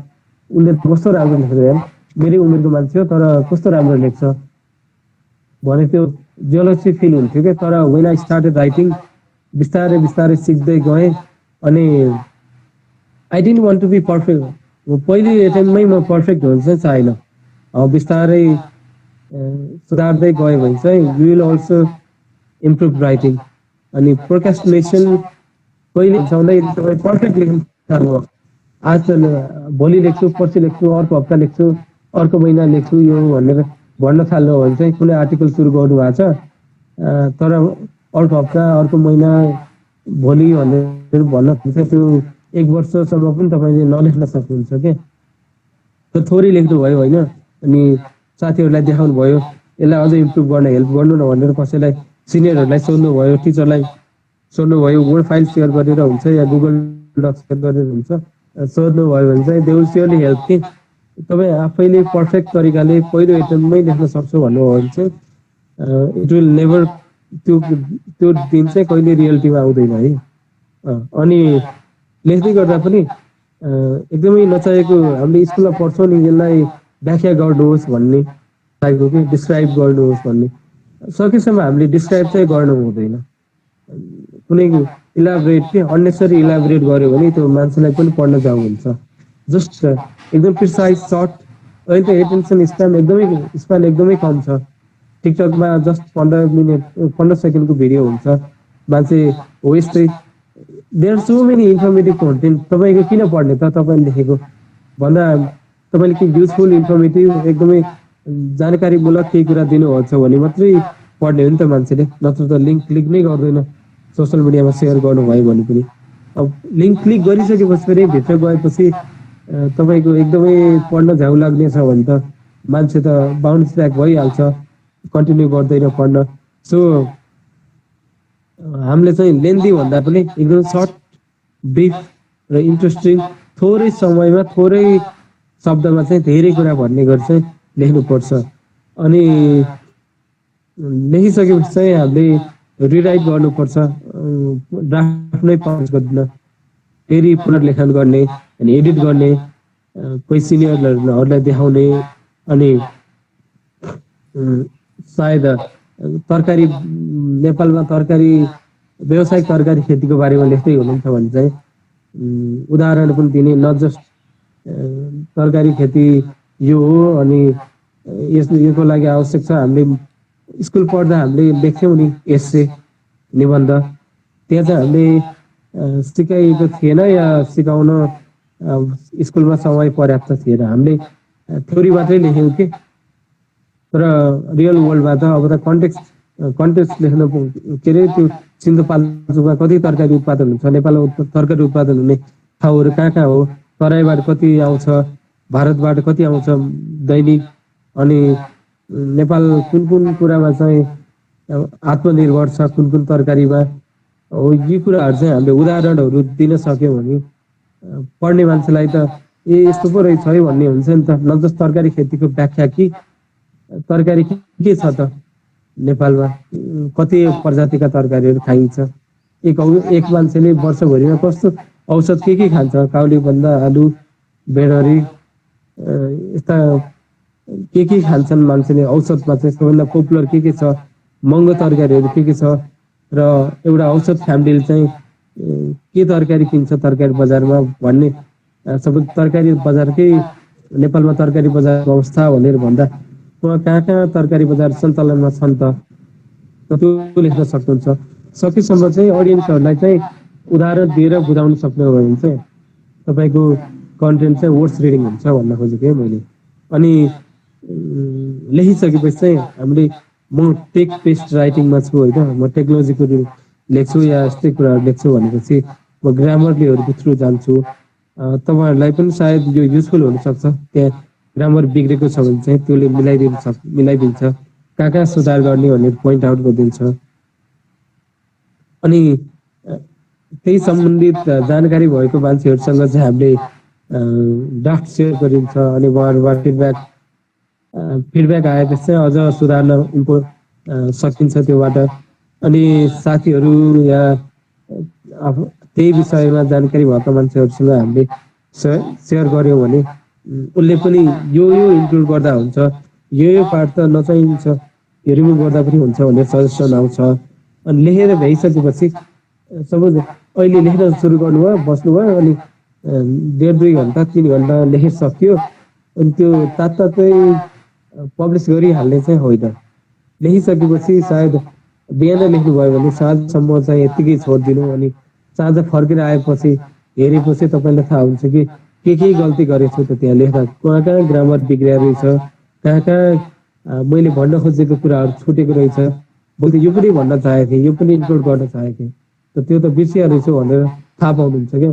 उसले कस्तो राम्रो लेख्दैन मेरै उमेरको मान्छे हो तर कस्तो राम्रो लेख्छ भने त्यो जेलसी फिल हुन्थ्यो क्या। तर वेन आई स्टार्टेड राइटिङ बिस्तारै बिस्तारै सिक्दै गएँ अनि I didn't want to be perfect. पहिलो एटेम्पमै म पर्फेक्ट हुन चाहिँ चाहेन। बिस्तारै सुधार्दै गयो भने चाहिँ you will also improve writing. अनि प्रोक्रास्टिनेसन कहिले हुन्छ भन्दाखेरि तपाईँ पर्फेक्ट लेख्नु थाल्नु आज भोलि लेख्छु पर्सि लेख्छु अर्को हप्ता लेख्छु अर्को महिना लेख्छु यो भनेर भन्न थाल्नु भने चाहिँ कुनै आर्टिकल सुरु गर्नु भएको छ तर अर्को हप्ता अर्को महिना भोलि भनेर भन्न थाल्छ त्यो एक वर्षसम्म पनि तपाईँले नलेख्न सक्नुहुन्छ क्या। तर थोरै लेख्नुभयो होइन अनि साथीहरूलाई देखाउनु भयो यसलाई अझै इम्प्रुभ गर्न हेल्प गर्नु न भनेर कसैलाई सिनियरहरूलाई सोध्नुभयो टिचरलाई सोध्नुभयो वर्ड फाइल सेयर गरेर हुन्छ या गुगल डक सेयर गरेर हुन्छ सोध्नुभयो भने चाहिँ दे विल स्योरली हेल्प कि। तपाईँ आफैले पर्फेक्ट तरिकाले पहिलो एटेम्पमै लेख्न सक्छु भन्नुभयो भने चाहिँ इट विल नेभर त्यो दिन चाहिँ कहिले रियालिटीमा आउँदैन है। अनि लेख्दै गर्दा पनि एकदमै नचाहेको हामीले स्कुलमा पढ्छौँ नि यसलाई व्याख्या गर्नुहोस् भन्ने टाइपको कि डिस्क्राइब गर्नुहोस् भन्ने सकेसम्म हामीले डिस्क्राइब चाहिँ गर्नु हुँदैन। कुनै इलाबोरेट के अन्नेसरी इलाबोरेट गर्यो भने त्यो मान्छेलाई पनि पढ्न जाऊ हुन्छ। जस्ट एकदम प्रिसाइज सर्ट अहिले त एटेन्सन स्प्यान एकदमै कम छ। टिकटकमा जस्ट 15 सेकेन्डको भिडियो हुन्छ मान्छे हो यस्तै there so many informative content तपाईँको किन पढ्ने त तपाईँले लेखेको भन्दा तपाईँले के युजफुल इन्फर्मेटिभ एकदमै जानकारीमूलक केही कुरा दिनुहुन्छ भने मात्रै पढ्ने हो नि त मान्छेले नत्र त लिङ्क क्लिक नै गर्दैन सोसियल मिडियामा सेयर गर्नुभयो भने पनि। अब लिङ्क क्लिक गरिसकेपछि फेरि भित्र गएपछि तपाईँको एकदमै पढ्न झ्याउ लाग्नेछ भने त मान्छे त बााउन्स ब्याक भइहाल्छ कन्टिन्यू गर्दैन पढ्न। सो हामीले चाहिँ लेन्दी भन्दा पनि एकदम सर्ट ब्रिफ र इन्ट्रेस्टिङ थोरै समयमा थोरै शब्दमा चाहिँ धेरै कुरा भन्ने गरी चाहिँ लेख्नुपर्छ। अनि लेखिसकेपछि चाहिँ हामीले रिराइट गर्नुपर्छ ड्राफ्ट नै पास गर्दैन फेरि पुनर्लेखन गर्ने अनि एडिट गर्ने कोही सिनियरहरूलाई देखाउने अनि सायद तरकारी नेपालमा तरकारी व्यावसायिक तरकारी खेतीको बारेमा लेख्दै हुनुहुन्छ भने चाहिँ उदाहरण पनि दिने न जस्ट तरकारी खेती यो हो अनि यसको लागि आवश्यक छ। हामीले स्कुल पढ्दा हामीले लेख्थ्यौँ नि एस्से निबन्ध त्यहाँ चाहिँ हामीले सिकाइएको थिएन या सिकाउन स्कुलमा समय पर्याप्त थिएन हामीले थ्योरी मात्रै लेख्यौँ कि। तर रियल वर्ल्डमा त अब त कन्टेक्स्ट लेख्न के अरे त्यो सिन्धुपाल्चोकमा कति तरकारी उत्पादन हुन्छ नेपालमा तरकारी उत्पादन हुने ठाउँहरू कहाँ कहाँ हो तराईबाट कति आउँछ भारतबाट कति आउँछ दैनिक अनि नेपाल कुन कुरामा चाहिँ आत्मनिर्भर छ, कुन तरकारीमा हो, यी कुराहरू चाहिँ हामीले उदाहरणहरू दिन सक्यौँ भने पढ्ने मान्छेलाई त यस्तो पो रहेछ है भन्ने हुन्छ नि त। नत्र तरकारी खेतीको व्याख्या कि तरकारी के छ त नेपालमा, कति प्रजातिका तरकारीहरू खाइन्छ। एक मान्छेले वर्षभरिमा कस्तो औषध के खान्छ, काउली भन्दा आलु, बेडरी, यस्ता के खान्छन् मान्छेले औषधमा चाहिँ सबैभन्दा पपुलर के छ, महँगो तरकारीहरू के छ, र एउटा औषध फ्यामिलीले चाहिँ के तरकारी किन्छ तरकारी बजारमा भन्ने सबै तरकारी बजारकै नेपालमा तरकारी बजारको अवस्था भनेर भन्दा उहाँ कहाँ तरकारी बजार सञ्चालनमा छन् त त्यो लेख्न सक्नुहुन्छ। सकेसम्म चाहिँ अडियन्सहरूलाई चाहिँ उदाहरण दिएर बुझाउन सक्नुभयो भने चाहिँ तपाईँको कन्टेन्ट चाहिँ वर्ड्स रिडिङ हुन्छ भन्न खोजेको है मैले। अनि लेखिसकेपछि चाहिँ हामीले म टेक पेस्ट राइटिङमा छु होइन, म टेक्नोलोजीको लेख्छु या यस्तै कुराहरू लेख्छु भनेपछि म ग्रामरलीहरूको थ्रु जान्छु। तपाईँहरूलाई पनि सायद यो युजफुल हुनसक्छ। त्यहाँ ग्रामर बिग्रेको छ भने चाहिँ त्यसले मिलाइदिन्छ, कहाँ सुधार गर्ने भनेर पोइन्ट आउट गरिदिन्छ। अनि त्यही सम्बन्धित जानकारी भएको मान्छेहरूसँग चाहिँ हामीले ड्राफ्ट सेयर गरिन्छ अनि उहाँहरूबाट फिडब्याक आएपछि चाहिँ अझ सुधार्न सकिन्छ त्योबाट। अनि साथीहरू या त्यही विषयमा जानकारी भएका मान्छेहरूसँग हामीले सेयर गर्यौँ भने उसले पनि यो इन्क्लुड गर्दा हुन्छ, यो पार्ट त नचाहिन्छ, यो रिमुभ गर्दा पनि हुन्छ भनेर सजेसन आउँछ। अनि लेखेर भ्याइसकेपछि सपोज अहिले लेख्न सुरु गर्नुभयो, बस्नुभयो, अनि 1.5-2 घन्टा 3 घन्टा लेखिसक्यो, अनि त्यो तात्तातै पब्लिस गरिहाल्ने चाहिँ होइन। लेखिसकेपछि सायद बिहान लेख्नुभयो भने साँझसम्म चाहिँ यत्तिकै छोडिदिनु, अनि साँझ फर्केर आएपछि हेरेपछि तपाईँलाई थाहा हुन्छ कि के गल्ती गरेछु त त्यहाँ लेख्दा, कहाँ ग्रामर बिग्रिया रहेछ, कहाँ मैले भन्न खोजेको कुराहरू छुटेको रहेछ, मैले यो पनि भन्न चाहेको थिएँ, यो पनि इन्क्लुड गर्न चाहेको थिएँ, त त्यो त बिर्सिहालेछु भनेर थाहा पाउनुहुन्छ क्या।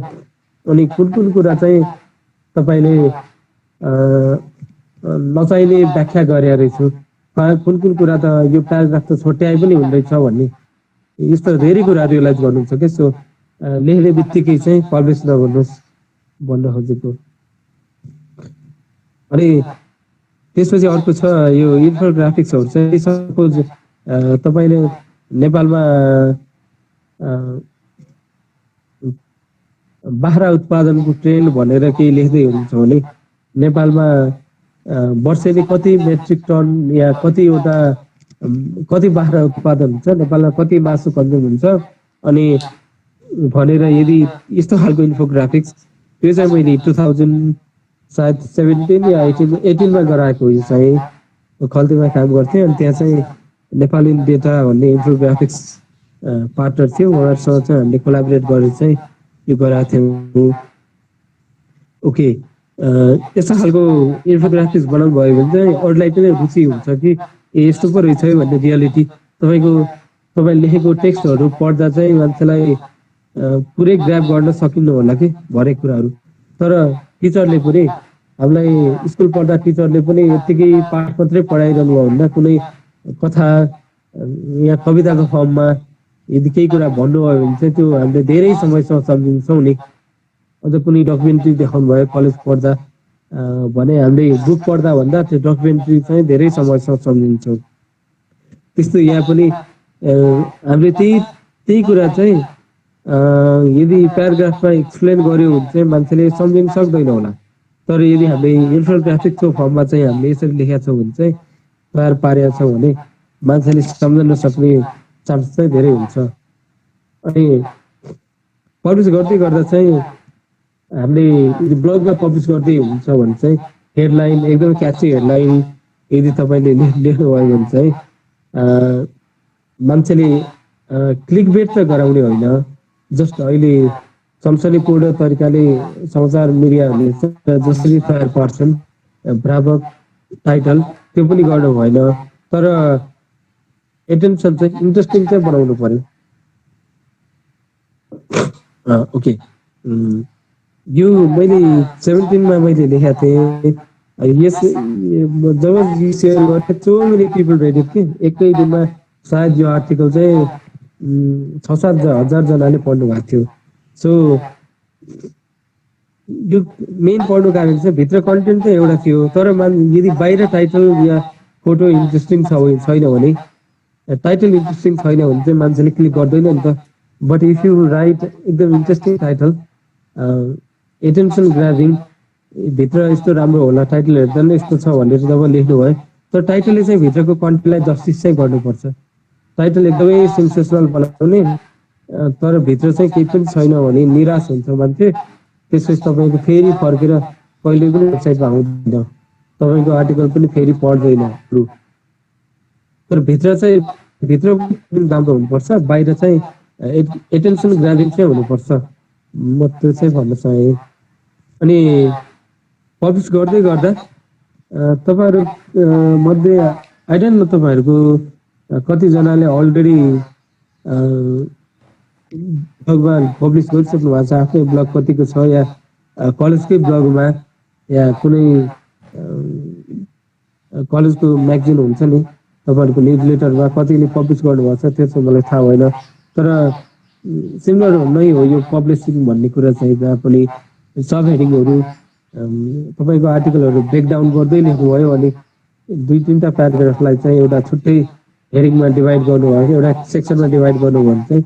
अनि कुन कुरा चाहिँ तपाईँले नचाहिने व्याख्या गरे रहेछु, कुन कुरा त यो प्याराग्राफ त छोट्याए पनि हुँदैछ भन्ने यस्तो धेरै कुरा रियलाइज गर्नुहुन्छ क्या। सो लेख्ने बित्तिकै चाहिँ पब्लिस नगर्नुहोस् भन्न खोजेको। अनि त्यसपछि अर्को छ यो इन्फोग्राफिक्सहरू चाहिँ सपोज तपाईँले नेपालमा बाख्रा उत्पादनको ट्रेन्ड भनेर केही लेख्दै हुनुहुन्छ भने नेपालमा वर्षेनी कति मेट्रिक टन या कति बाख्रा उत्पादन हुन्छ, नेपालमा कति मासु कन्ज्युम हुन्छ, अनि भनेर यदि यस्तो खालको इन्फोग्राफिक्स त्यो चाहिँ मैले 2000 सायद 17 या 18मा गराएको, यो चाहिँ खल्तीमा काम गर्थेँ। अनि त्यहाँ चाहिँ नेपाली डेटा भन्ने इन्फोग्राफिक्स पार्टनर थियो, उहाँहरूसँग चाहिँ हामीले कोलाबरेट गरेर चाहिँ यो गराएको थियौँ। ओके, यस्तो खालको इन्फोग्राफिक्स बनाउनु भयो भने चाहिँ अरूलाई पनि रुचि हुन्छ कि ए यस्तो पो रहेछ है भन्ने रियालिटी। तपाईँ लेखेको टेक्स्टहरू पढ्दा चाहिँ मान्छेलाई पुरै ग्राफ गर्न सकिनु होला कि भरे कुराहरू। तर टिचरले पनि हामीलाई स्कुल पढ्दा टिचरले पनि यत्तिकै पाठ मात्रै पढाइरहनु भयो भन्दा कुनै कथा या कविताको फर्ममा यदि केही कुरा भन्नुभयो भने चाहिँ त्यो हामीले धेरै समयसम्म सम्झिन्छौँ नि। अझ कुनै डकुमेन्ट्री देखाउनु भयो कलेज पढ्दा भने हामीले बुक पढ्दा भन्दा त्यो डकुमेन्ट्री चाहिँ धेरै समयसम्म सम्झिन्छौँ। त्यस्तो यहाँ पनि हामीले त्यही कुरा चाहिँ यदि प्याराग्राफमा एक्सप्लेन गर्यो भने चाहिँ मान्छेले सम्झिन सक्दैन होला। तर यदि हामीले इन्फोग्राफिक्सको फर्ममा चाहिँ हामीले यसरी लेखेका छौँ भने चाहिँ तयार पारेका छौँ भने मान्छेले सम्झन सक्ने चान्स चाहिँ धेरै हुन्छ। अनि पब्लिस गर्दै गर्दा चाहिँ हामीले ब्लगमा पब्लिस गर्दै हुन्छ भने चाहिँ हेडलाइन एकदमै क्याची हेडलाइन यदि तपाईँले लेख्नुभयो भने चाहिँ मान्छेले क्लिक बेट त गराउने होइन, जस्ट अहिले सनसनीपूर्ण तरिकाले समाचार मिडियाहरूले जसरी तयार पार्छन् भ्रामक टाइटल त्यो पनि गर्नु भएन। तर एटेन्सन चाहिँ इन्ट्रेस्टिङ चाहिँ बनाउनु पर्यो। ओके, यो मैले 17मा मैले लेखेको थिएँ। यस जब यो सेयर गरेँ so many people read it कि एकै दिनमा सायद यो आर्टिकल चाहिँ 6-7 हजारजनाले पढ्नु भएको थियो। सो यो मेन पढ्नु कारण चाहिँ भित्र कन्टेन्ट चाहिँ एउटा थियो, तर यदि बाहिर टाइटल या फोटो इन्ट्रेस्टिङ छैन भने, टाइटल इन्ट्रेस्टिङ छैन भने चाहिँ मान्छेले क्लिक गर्दैन नि त। बट इफ यु राइट एकदम इन्ट्रेस्टिङ टाइटल, एटेन्सन ग्राबिङ, भित्र यस्तो राम्रो होला, टाइटल हेर्दा नै यस्तो छ भनेर जब लेख्नुभयो, तर टाइटलले चाहिँ भित्रको कन्टेन्टलाई जस्टिस चाहिँ गर्नुपर्छ। टाइटल एकदमै सेन्सेसनल बनाउने, तर भित्र चाहिँ केही पनि छैन भने निराश हुन्छ मान्छे। त्यसपछि तपाईँको फेरि फर्केर कहिले पनि वेबसाइटमा आउँदैन, तपाईँको आर्टिकल पनि फेरि पढ्दैन अरू। तर भित्र राम्रो हुनुपर्छ, बाहिर चाहिँ एटेन्सन ग्राबिङ चाहिँ हुनुपर्छ। म त्यो चाहिँ भन्न चाहेँ। अनि पब्लिस गर्दै गर्दा तपाईँहरू मध्ये आई डोन्ट नो तपाईँहरूको कतिजनाले अलरेडी ब्लगमा पब्लिस गरिसक्नु भएको छ, आफ्नै ब्लग कतिको छ, या कलेजकै ब्लगमा या कुनै कलेजको म्यागजिन हुन्छ नि, तपाईँहरूको न्युज लेटरमा कतिले पब्लिस गर्नुभएको छ त्यो चाहिँ मलाई थाहा भएन। तर सिमिलर नै हो यो पब्लिसिङ भन्ने कुरा चाहिँ, जहाँ पनि सब हेडिङहरू तपाईँको आर्टिकलहरू ब्रेकडाउन गर्दै लेख्नुभयो भने 2-3टा प्याराग्राफलाई चाहिँ एउटा छुट्टै हेडिङमा डिभाइड गर्नुभयो, एउटा सेक्सनमा डिभाइड गर्नुभयो भने चाहिँ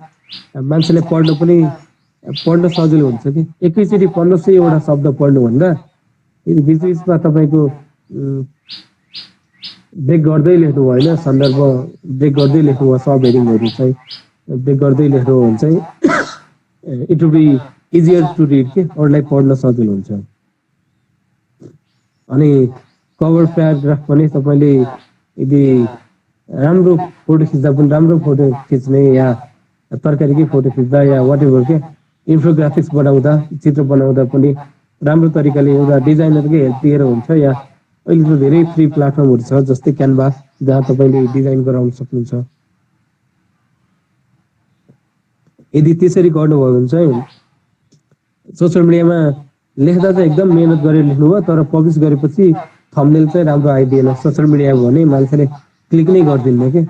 मान्छेले पढ्न सजिलो हुन्छ कि। एकैचोटि 1500 शब्द पढ्नुभन्दा बिच बिचमा तपाईँको ब्रेक गर्दै लेख्नु होइन, सन्दर्भ ब्रेक गर्दै लेख्नु भयो, सब हेडिङहरू चाहिँ ब्रेक गर्दै लेख्नु हो भने चाहिँ it will be easier to read के, अरूलाई पढ्न सजिलो हुन्छ। अनि कभर प्याराग्राफ पनि तपाईँले यदि राम्रो फोटो खिच्दा पनि राम्रो फोटो खिच्ने, या तरकारीकै फोटो खिच्दा या वाट एभर के इन्फोग्राफिक्स बनाउँदा, चित्र बनाउँदा पनि राम्रो तरिकाले एउटा डिजाइनरकै हेल्प लिएर हुन्छ। या अहिले त धेरै फ्री प्लेटफर्महरू छ जस्तै क्यानभा, जहाँ तपाईँले डिजाइन गराउन सक्नुहुन्छ। यदि त्यसरी गर्नुभयो भने चाहिँ सोसियल मिडियामा लेख्दा चाहिँ एकदम मेहनत गरेर लेख्नुभयो, तर पब्लिस गरेपछि थम्बनेल चाहिँ राम्रो आइदिएन सोसियल मिडिया भने मान्छेले क्लिक नै गर्दिन्न कि।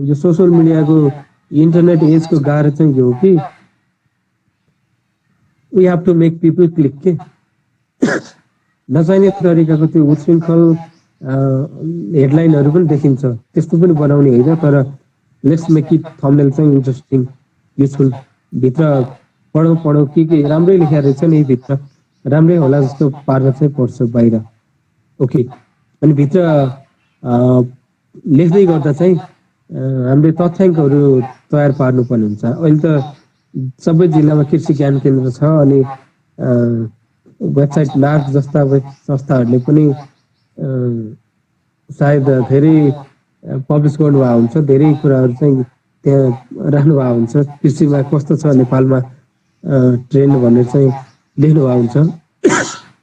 यो सोसियल मिडियाको इन्टरनेट एजको गाह्रो चाहिँ यो हो कि we have to make people click के। नचाहिने तरिकाको त्यो उच्छृङ्खल हेडलाइनहरू पनि देखिन्छ, त्यस्तो पनि बनाउने होइन, तर लेट्स मेक इट थम्बनेल चाहिँ इन्ट्रेस्टिङ, युजफुल। भित्र पढौँ के राम्रै लेखेर रहेछ नि, भित्र राम्रै होला जस्तो पारेर चाहिँ पढ्छ बाहिर। ओके, अनि भित्र लेख्दै गर्दा चाहिँ हामीले तथ्याङ्कहरू तयार पार्नुपर्ने हुन्छ। अहिले त सबै जिल्लामा कृषि ज्ञान केन्द्र छ, अनि वेबसाइट नार्क जस्ता संस्थाहरूले पनि सायद धेरै पब्लिस गर्नुभएको हुन्छ, धेरै कुराहरू चाहिँ त्यहाँ राख्नुभएको हुन्छ। कृषिमा कस्तो छ नेपालमा ट्रेन्ड भनेर चाहिँ लेख्नुभएको हुन्छ।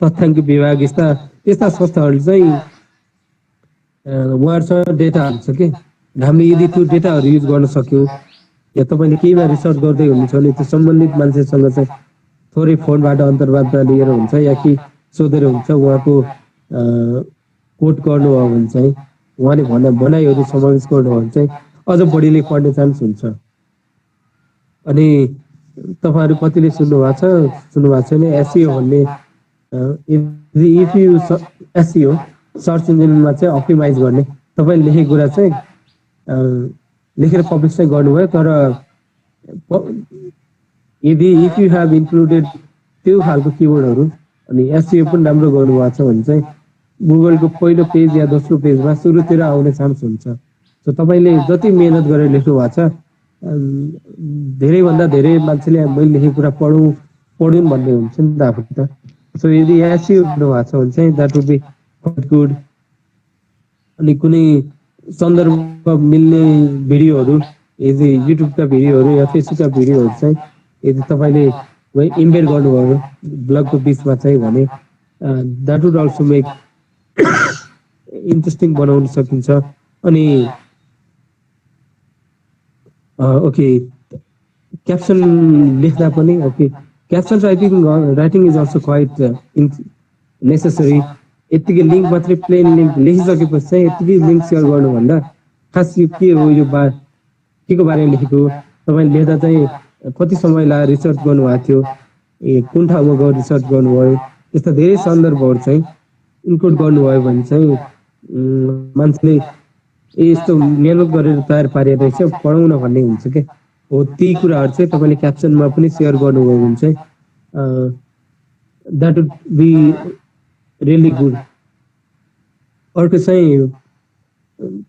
तथ्याङ्क विभाग यस्ता संस्थाहरूले चाहिँ उहाँहरूसँग डेटा हुन्छ कि, हामीले यदि त्यो डेटाहरू युज गर्न सक्यौँ, या तपाईँले केहीमा रिसर्च गर्दै हुनुहुन्छ भने त्यो सम्बन्धित मान्छेसँग चाहिँ थोरै फोनबाट अन्तर्वार्ता लिएर हुन्छ, या कि सोधेर हुन्छ, उहाँको कोट गर्नुभयो भने चाहिँ, उहाँले भनाइहरू समावेश गर्नुभयो भने चाहिँ अझ बढीले पढ्ने चान्स हुन्छ। अनि तपाईँहरू कतिले सुन्नुभएको छैन एसइओ भन्ने, इफ यु एसइओ सर्च इन्जिनमा चाहिँ अप्टिमाइज गर्ने, तपाईँले लेखेको कुरा चाहिँ लेखेर पब्लिस चाहिँ गर्नुभयो, तर यदि इफ यु हेभ इन्क्लुडेड त्यो खालको किवर्डहरू अनि एसइओ पनि राम्रो गर्नुभएको छ भने चाहिँ गुगलको पहिलो पेज या दोस्रो पेजमा सुरुतिर आउने चान्स हुन्छ। सो तपाईँले जति मेहनत गरेर लेख्नु भएको छ, धेरैभन्दा धेरै मान्छेले मैले लेखेको कुरा पढुन् भन्ने हुन्छ नि त आफू त। सो यदि एसइओ गर्नुभएको छ भने चाहिँ द्याट वुड बी गुड। अनि कुनै सन्दर्भ मिल्ने भिडियोहरू, यदि युट्युबका भिडियोहरू या फेसबुकका भिडियोहरू चाहिँ यदि तपाईँले इम्बेड गर्नुभयो ब्लगको बिचमा चाहिँ भने that would also make interesting बनाउन सकिन्छ। अनि ओके, क्याप्सन लेख्दा पनि okay, caption writing is also quite necessary. यतिकै लिङ्क मात्रै प्लेन लिङ्क लेखिसकेपछि चाहिँ यतिकै लिङ्क सेयर गर्नुभन्दा खास यो के हो यो के को बारेमा लेखेको तपाईँले लेख्दा चाहिँ कति समय लगाएर रिसर्च गर्नुभएको थियो कुन ठाउँमा गएर रिसर्च गर्नुभयो यस्ता धेरै सन्दर्भहरू चाहिँ इन्क्लुड गर्नुभयो भने चाहिँ मान्छेले यस्तो मेहनत गरेर तयार पारेर रहेछ पढाउन भन्ने हुन्छ क्या हो ती कुराहरू चाहिँ तपाईँले क्याप्सनमा पनि सेयर गर्नुभयो भने चाहिँ that would be really good अर्को चाहिँ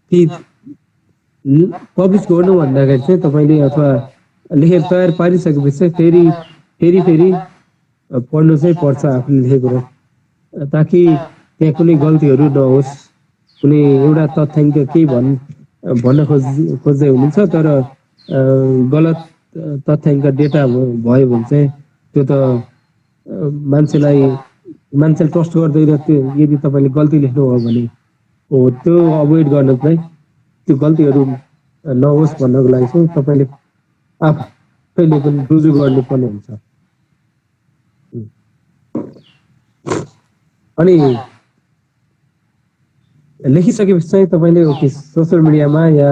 ती पब्लिस गर्नु भन्दाखेरि चाहिँ तपाईँले अथवा लेखेर तयार पारिसकेपछि चाहिँ फेरि पढ्नु चाहिँ पर्छ आफूले लेखेको ताकि त्यहाँ कुनै गल्तीहरू नहोस् कुनै एउटा तथ्याङ्क केही भन्न खोज्दै हुनुहुन्छ तर गलत तथ्याङ्क डेटा भयो भने चाहिँ त्यो त मान्छेले ट्रस्ट गर्दैन त्यो यदि तपाईँले गल्ती लेख्नुभयो भने हो त्यो अभोइड गर्नको लागि त्यो गल्तीहरू नहोस् भन्नको लागि चाहिँ तपाईँले आफैले पनि रुजु गर्नुपर्ने हुन्छ अनि लेखिसकेपछि चाहिँ तपाईँले सोसियल मिडियामा या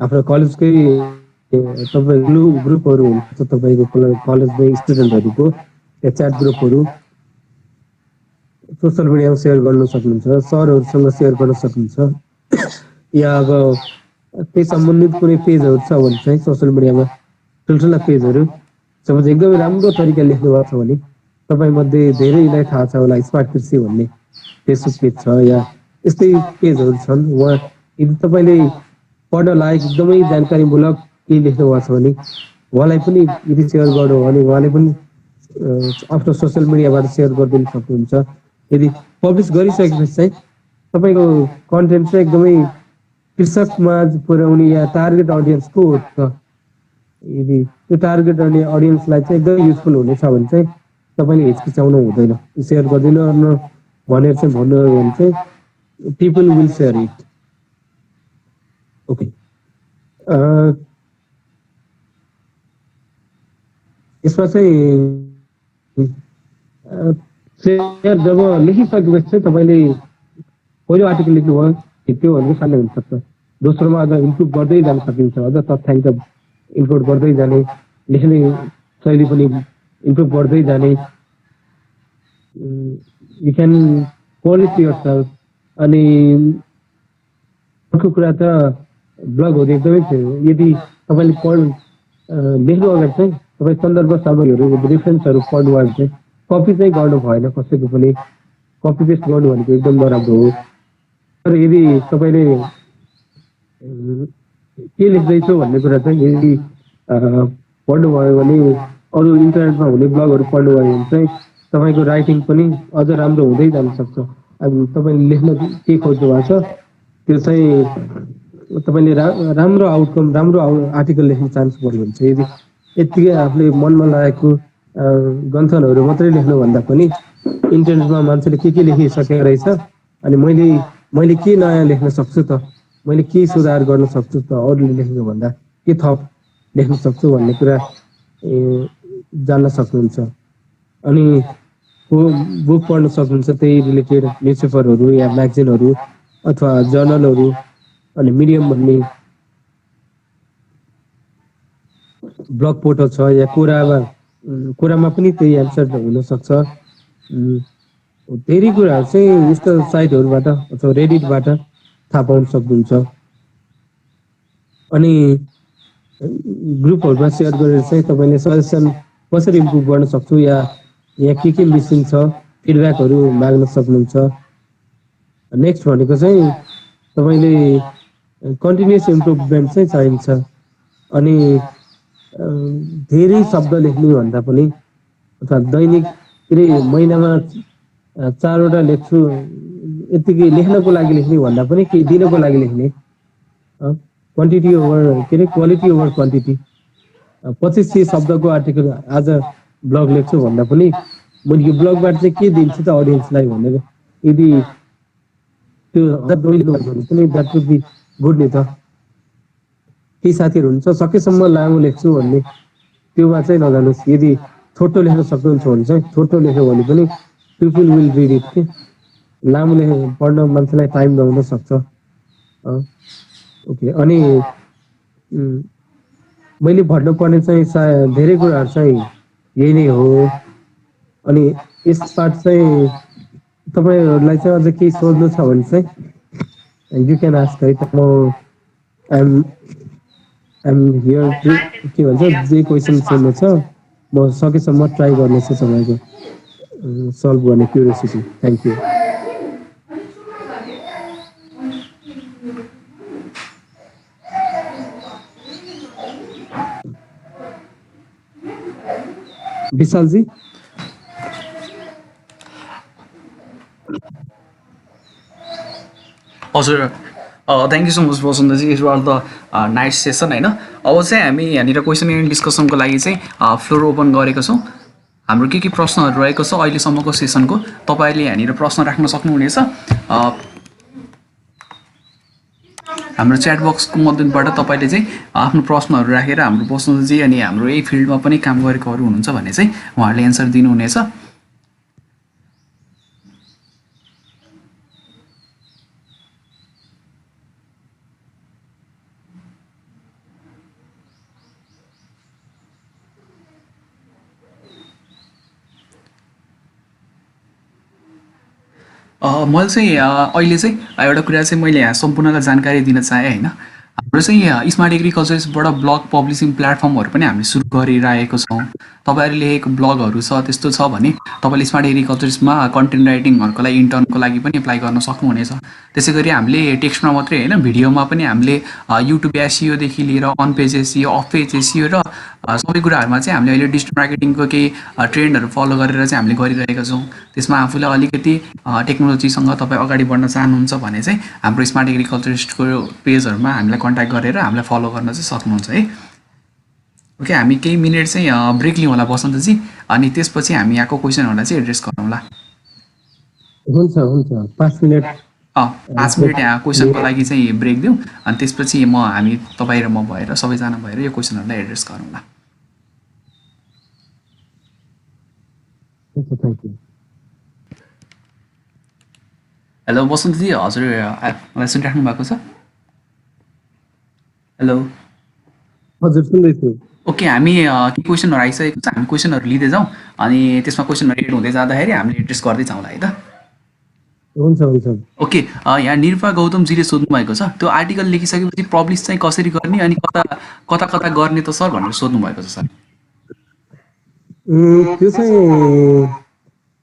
आफ्नो कलेजकै तपाईँ ग्रुपहरू हुन्छ तपाईँको कलेजमै स्टुडेन्टहरूको या च्याट ग्रुपहरू सोसियल मिडियामा सेयर गर्न सक्नुहुन्छ सरहरूसँग सेयर गर्न सक्नुहुन्छ या अब त्यही सम्बन्धित कुनै पेजहरू छ भने चाहिँ सोसियल मिडियामा ठुल्ठुला पेजहरू सपोज एकदमै राम्रो तरिका लेख्नु भएको छ भने तपाईँमध्ये धेरैलाई थाहा छ होला स्मार्ट कृषि भन्ने फेसबुक पेज छ या यस्तै पेजहरू छन् उहाँ यदि तपाईँले पढ्न लायक एकदमै जानकारीमूलक केही लेख्नु भएको छ भने उहाँलाई पनि यदि सेयर गर्नु हो भने उहाँले पनि आफ्नो सोसियल मिडियाबाट सेयर गरिदिनु सक्नुहुन्छ यदि पब्लिस गरिसकेपछि चाहिँ तपाईँको कन्टेन्ट चाहिँ एकदमै कृषकमा पुर्याउने या टार्गेट अडियन्स को हो त यदि त्यो टार्गेट अडियन्सलाई चाहिँ एकदमै युजफुल हुनेछ भने चाहिँ तपाईँले हिचकिचाउनु हुँदैन सेयर गर्दिन भनेर चाहिँ भन्नुभयो भने चाहिँ people will share it. Okay. यसमा चाहिँ सेयर जब लेखिसकेपछि चाहिँ तपाईँले पहिलो आर्टिकल लेख्नुभयो त्यो भनेको सानो हुनसक्छ दोस्रोमा अझ इम्प्रुभ गर्दै जान सकिन्छ अझ तथ्याङ्क इन्क्लुड गर्दै जाने लेख्ने शैली पनि इम्प्रुभ गर्दै जाने यु क्यान क्वालिटी योरसेल्फ अनि अर्को कुरा त ब्लगहरू एकदमै यदि तपाईँले लेख्नु अगाडि चाहिँ तपाईँ सन्दर्भ सामग्रीहरू रेफरेन्सहरू पढ्नु अगाडि चाहिँ कपी चाहिँ गर्नु भएन कसैको पनि कपी पेस्ट गर्नु भनेको एकदम नराम्रो हो तर यदि तपाईँले के लेख्दैछु भन्ने कुरा चाहिँ यदि पढ्नुभयो भने अरू इन्टरनेटमा हुने ब्लगहरू पढ्नुभयो भने चाहिँ तपाईँको राइटिङ पनि अझ राम्रो हुँदै जान सक्छ अब तपाईँले लेख्न के खोज्नु भएको छ त्यो चाहिँ तपाईँले राम्रो आउटकम राम्रो आर्टिकल लेख्ने चान्स बढी हुन्छ यदि यतिकै आफूले मनमा लागेको गन्थनहरू मात्रै लेख्नुभन्दा पनि इन्टरनेटमा मान्छेले के लेखिसकेको रहेछ अनि मैले के नयाँ लेख्न सक्छु त मैले के सुधार गर्न सक्छु त अरूले लेखेको भन्दा के थप लेख्न सक्छु भन्ने कुरा जान्न सक्नुहुन्छ अनि बुक पढ्न सक्नुहुन्छ त्यही रिलेटेड न्युजपेपरहरू या म्यागजिनहरू अथवा जर्नलहरू अनि मिडियम भन्ने ब्लग पोर्टल छ या कोरामा पनि त्यही एन्सर हुनसक्छ धेरै कुराहरू चाहिँ यस्तो साइटहरूबाट अथवा रेडिटबाट थाहा पाउन सक्नुहुन्छ अनि ग्रुपहरूमा सेयर गरेर चाहिँ तपाईँले सजेसन कसरी इम्प्रुभ गर्न सक्छु या यहाँ के मिसिङ छ फिडब्याकहरू माग्न सक्नुहुन्छ नेक्स्ट भनेको चाहिँ तपाईँले कन्टिन्युस इम्प्रुभमेन्ट चाहिँ चाहिन्छ अनि धेरै शब्द लेख्ने भन्दा पनि अथवा दैनिक महिनामा 4वटा लेख्छु यतिकै लेख्नको लागि लेख्ने भन्दा पनि केही दिनको लागि लेख्ने quantity over quality over quantity 2500 शब्दको आर्टिकल आज ब्लग लेख्छु भन्दा पनि मैले यो ब्लगबाट चाहिँ के दिन्छु त अडियन्सलाई भनेर यदि त्यो द्याट वुड बी गुड नि त केही साथीहरू हुन्छ सकेसम्म लामो लेख्छु भन्ने त्योमा चाहिँ नजानुहोस् यदि छोटो लेख्न सक्नुहुन्छ भने चाहिँ छोटो लेख्यो भने पनि पिपल विल रिड इट के लामो पढ्न मान्छेलाई टाइम नहुन सक्छ। ओके, अनि मैले भन्नुपर्ने चाहिँ धेरै कुराहरू चाहिँ यही नै हो। अनि यसबाट चाहिँ तपाईँहरूलाई चाहिँ अझ केही सोध्नु छ भने चाहिँ यु क्यान आस्क है। म आइएम आइएम हियर टु के भन्छ जे क्वेसन सोध्नु छ म सकेसम्म ट्राई गर्नेछु तपाईँको सल्भ गर्ने क्युरियोसिटी। Thank you. विशालजी। हजुर, thank you so much Vasantji, it was the nice session होइन। अब चाहिँ हामी यहाँनिर क्वेसन एन्ड डिस्कसनको लागि चाहिँ फ्लोर ओपन गरेको छौँ। हाम्रो के प्रश्नहरू रहेको छ अहिलेसम्मको सेसनको, तपाईँले यहाँनिर प्रश्न राख्न सक्नुहुनेछ। हाम्रो च्याट बक्सको मध्यबाट तपाईँले चाहिँ आफ्नो प्रश्नहरू राखेर हाम्रो वसन्तजी अनि हाम्रो यही फिल्डमा पनि काम गरेकोहरू हुनुहुन्छ भने चाहिँ उहाँहरूले एन्सर दिनुहुनेछ। मैले चाहिँ अहिले चाहिँ एउटा कुरा चाहिँ मैले यहाँ सम्पूर्णलाई जानकारी दिन चाहेँ होइन। हाम्रो चाहिँ स्मार्ट एग्रिकल्चरबाट ब्लग पब्लिसिङ प्लेटफर्महरू पनि हामीले सुरु गरिरहेको छौँ। तपाईँहरूले लेखेको ब्लगहरू छ त्यस्तो छ भने तपाईँले स्मार्ट एग्रिकल्चर्समा कन्टेन्ट राइटिङहरूको लागि इन्टर्नको लागि पनि एप्लाई गर्न सक्नुहुनेछ। त्यसै गरी हामीले टेक्स्टमा मात्रै होइन भिडियोमा पनि हामीले युट्युब एसइओदेखि लिएर on page SEO, off page SEO र सबै कुराहरूमा चाहिँ हामीले अहिले डिजिटल मार्केटिङको केही ट्रेन्डहरू फलो गरेर चाहिँ हामीले गरिरहेका छौँ। त्यसमा आफूलाई अलिकति टेक्नोलोजीसँग तपाईँ अगाडि बढ्न चाहनुहुन्छ भने चाहिँ हाम्रो स्मार्ट एग्रिकल्चरिस्टको पेजहरूमा हामीलाई कन्ट्याक्ट गरेर हामीलाई फलो गर्न चाहिँ सक्नुहुन्छ है। ओके, हामी केही मिनट चाहिँ ब्रेक लिउँ होला वसन्तजी, अनि त्यसपछि हामी यहाँको क्वेसनहरूलाई चाहिँ एड्रेस गरौँला। हुन्छ हुन्छ, 5 मिनट 5 मिनट यहाँ क्वेसनको लागि चाहिँ ब्रेक दिउँ, अनि त्यसपछि हामी तपाईँ र म भएर सबैजना भएर यो क्वेसनहरूलाई एड्रेस गरौँला। Thank you. हेलो वसन्तजी, हजुर मलाई सुनिराख्नु भएको छ? हेलो। हजुर, सुन्दैछु। ओके, हामी के क्वेसनहरू आइसकेको छ हामी क्वेसनहरू लिँदै जाउँ, अनि त्यसमा क्वेसनहरू एड हुँदै जाँदाखेरि हामीले एड्रेस गर्दै जाउँला है त। हुन्छ हुन्छ। ओके, यहाँ निर्भा गौतमजीले सोध्नु भएको छ त्यो आर्टिकल लेखिसकेपछि पब्लिस चाहिँ कसरी गर्ने अनि कता कता कता गर्ने त सर भनेर सोध्नु भएको छ सर। त्यो चाहिँ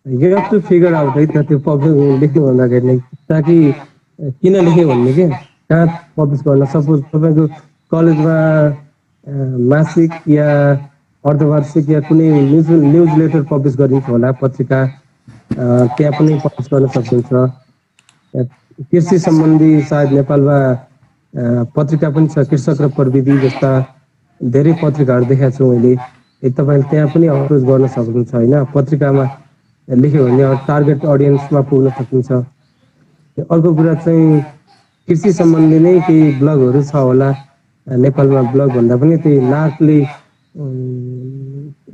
you have to figure out है त, त्यो पब्लिस लेख्नु भन्दाखेरि नै ताकि किन लेखेँ भन्ने के कहाँ पब्लिस गर्न। सपोज तपाईँको कलेजमा मासिक या अर्धवार्षिक या कुनै न्युज लेटर पब्लिस गरिन्छ होला, पत्रिका त्यहाँ पनि पब्लिस गर्न सक्नुहुन्छ। कृषि सम्बन्धी सायद नेपालमा पत्रिका पनि छ, कृषक र प्रविधि जस्ता धेरै पत्रिकाहरू देखाएको छु मैले। तपाईँले त्यहाँ पनि अप्रोच गर्न सक्नुहुन्छ होइन। पत्रिकामा लेख्यो भने टार्गेट अडियन्समा पुग्न सकिन्छ। अर्को कुरा चाहिँ कृषि सम्बन्धी नै केही ब्लगहरू छ होला नेपालमा। ब्लग भन्दा पनि त्यही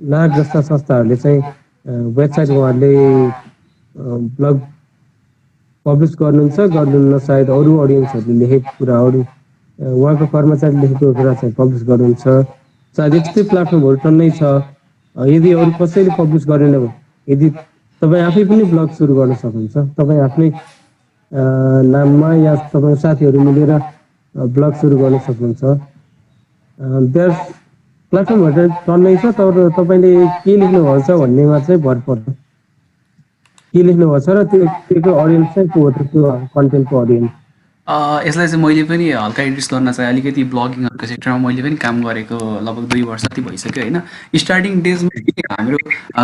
नार्क जस्ता संस्थाहरूले चाहिँ वेबसाइट उहाँहरूले ब्लग पब्लिस गर्नुहुन्छ, गर्नुहुन्न सायद अरू अडियन्सहरूले लेखेको कुराहरू उहाँको कर्मचारी लेखेको कुरा चाहिँ पब्लिस गर्नुहुन्छ। सायद यस्तै प्लेटफर्महरू टन्नै छ। यदि अरू कसैले पब्लिस गरेन भने यदि तपाईँ आफै पनि ब्लग सुरु गर्न सक्नुहुन्छ। तपाईँ आफ्नै नाममा या तपाईँ साथीहरू मिलेर ब्लग सुरु गर्न सक्नुहुन्छ। त्यस प्लेटफर्महरू टन्नै छ, तर तपाईँले के लेख्नुभएको छ भन्नेमा चाहिँ भर पर्छ। के लेख्नुभएको छ र त्यो अडियन्स चाहिँ को हो त, त्यो कन्टेन्टको अडियन्स। यसलाई चाहिँ मैले पनि हल्का एड्रेस गर्न चाहेँ। अलिकति ब्लगिङहरूको सेक्टरमा मैले पनि काम गरेको लगभग 2 वर्ष जति भइसक्यो होइन। स्टार्टिङ डेजमा हाम्रो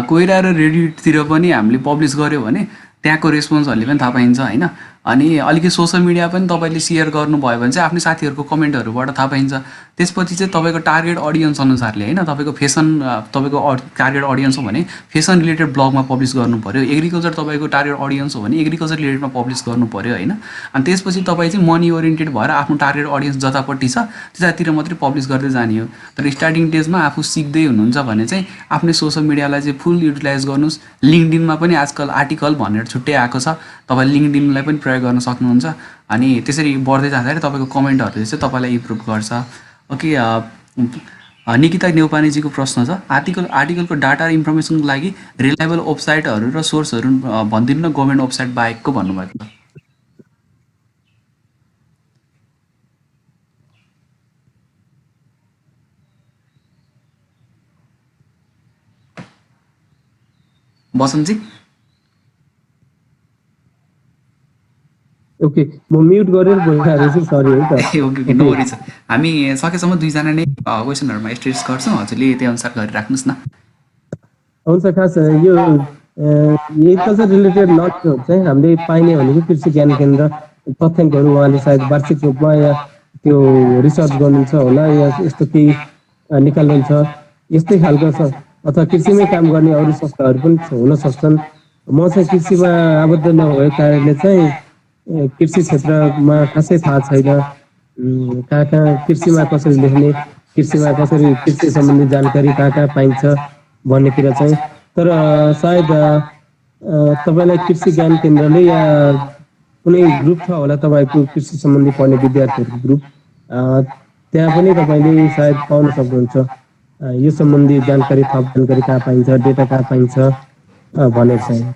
कोइरा र रेडिटतिर पनि हामीले पब्लिस गऱ्यो भने त्यहाँको रेस्पोन्सहरूले पनि थाहा पाइन्छ होइन। अनि अलिकति सोसल मिडिया पनि तपाईँले सेयर गर्नुभयो भने चाहिँ आफ्नो साथीहरूको कमेन्टहरूबाट थाहा पाइन्छ। त्यसपछि चाहिँ तपाईँको टार्गेट अडियन्स अनुसारले होइन, तपाईँको फेसन तपाईँको टार्गेट अडियन्स हो भने फेसन रिलेटेड ब्लगमा पब्लिस गर्नु पऱ्यो। एग्रिकल्चर तपाईँको टार्गेट अडियन्स हो भने एग्रिकल्चर रिलेटेडमा पब्लिस गर्नु पऱ्यो होइन। अनि त्यसपछि तपाईँ चाहिँ मनी ओरिएन्टेड भएर आफ्नो टार्गेट अडियन्स जतापट्टि छ त्यतातिर मात्रै पब्लिस गर्दै जाने हो। तर स्टार्टिङ स्टेजमा आफू सिक्दै हुनुहुन्छ भने चाहिँ आफ्नै सोसल मिडियालाई चाहिँ फुल युटिलाइज गर्नुहोस्। लिङ्कडिनमा पनि आजकल आर्टिकल भनेर छुट्टै आएको छ, तपाईँ लिङ्कडिनलाई पनि प्रयोग गर्न सक्नुहुन्छ। अनि त्यसरी बढ्दै जाँदाखेरि तपाईँको कमेन्टहरूले चाहिँ तपाईँलाई इम्प्रुभ गर्छ। ओके, निकिता नेउपानेजीको प्रश्न छ, आर्टिकलको डाटा र इन्फर्मेसनको लागि रिलायबल वेबसाइटहरू र सोर्सहरू भनिदिनु न गभर्मेन्ट वेबसाइट बाहेकको भन्नुभएको छ। बसन्तजी ओके, म म्युट गरेर बोलिरहेको छु, सरी है त। Okay okay, no worries. हामी सकेसम्म दुईजना नै क्वेसनहरूमा स्ट्रेस गर्छौँ, हजुरले त्यही अनुसार गरिराख्नुहोस् न। हुन्छ, खास यो एग्रिकल्चर रिलेटेड नलेजहरू चाहिँ हामीले पाइने भनेको कृषि ज्ञान केन्द्र तथ्याङ्कहरू उहाँले सायद वार्षिक रूपमा या त्यो रिसर्च गर्नुहुन्छ होला या यस्तो केही निकाल्नुहुन्छ, यस्तै खालको छ। अथवा कृषिमै काम गर्ने अरू संस्थाहरू पनि हुन सक्छन्। म चाहिँ कृषिमा आबद्ध नभएको कारणले चाहिँ कृषि क्षेत्रमा खासै थाहा छैन। कहाँ कहाँ कृषिमा कसरी लेख्ने, कृषिमा कसरी कृषि सम्बन्धी जानकारी कहाँ कहाँ पाइन्छ भन्ने कुरा चाहिँ। तर सायद तपाईँलाई कृषि ज्ञान केन्द्रले या कुनै ग्रुप छ होला तपाईँको कृषि सम्बन्धी पढ्ने विद्यार्थीहरूको ग्रुप, त्यहाँ पनि तपाईँले सायद पाउन सक्नुहुन्छ यो सम्बन्धी जानकारी, थप जानकारी कहाँ पाइन्छ, डेटा कहाँ पाइन्छ भनेर चाहिँ।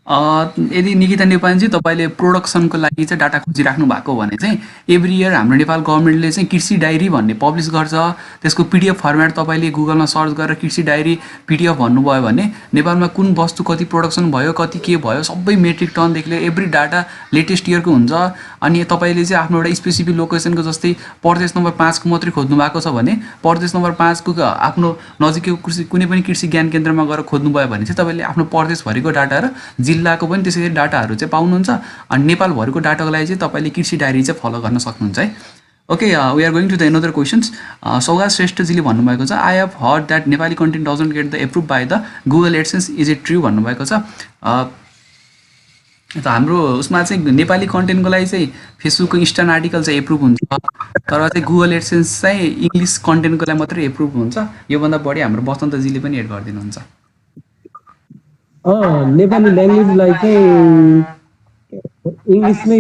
यदि निकिता नेपालजी तपाईँले प्रोडक्सनको लागि चाहिँ डाटा खोजिराख्नु भएको भने चाहिँ एभ्री इयर हाम्रो नेपाल गभर्मेन्टले चाहिँ कृषि डायरी भन्ने पब्लिस गर्छ। त्यसको पिडिएफ फर्मेट तपाईँले गुगलमा सर्च गरेर कृषि डायरी पिडिएफ भन्नुभयो भने नेपालमा कुन वस्तु कति प्रोडक्सन भयो, कति के भयो, सबै मेट्रिक टनदेखि लिएर एभ्री डाटा लेटेस्ट इयरको हुन्छ। अनि तपाईँले चाहिँ आफ्नो एउटा स्पेसिफिक लोकेसनको, जस्तै प्रदेश नम्बर 5को मात्रै खोज्नु भएको छ भने प्रदेश नम्बर 5को आफ्नो नजिकैको कृषि कुनै पनि कृषि ज्ञान केन्द्रमा गएर खोज्नुभयो भने चाहिँ तपाईँले आफ्नो प्रदेशभरिको डाटा र जिल्लाको पनि त्यसरी डाटाहरू चाहिँ पाउनुहुन्छ। अनि नेपालभरिको डाटाको लागि चाहिँ तपाईँले कृषि डायरी चाहिँ फलो गर्न सक्नुहुन्छ है। Okay, we are going to the another questions. Saugat श्रेष्ठजीले भन्नुभएको छ, I have heard that Nepali content doesn't get the approve by the Google AdSense, is it true भन्नुभएको छ। त हाम्रो उसमा चाहिँ नेपाली कन्टेन्टको लागि चाहिँ फेसबुकको इन्स्टान्ट आर्टिकल चाहिँ एप्रुभ हुन्छ, तर चाहिँ गुगल एडसेन्स चाहिँ इङ्ग्लिस कन्टेन्टको लागि मात्रै एप्रुभ हुन्छ। योभन्दा बढी हाम्रो बसन्तजीले पनि एड गरिदिनुहुन्छ। नेपाली ल्याङ्ग्वेजलाई चाहिँ इङ्ग्लिसमै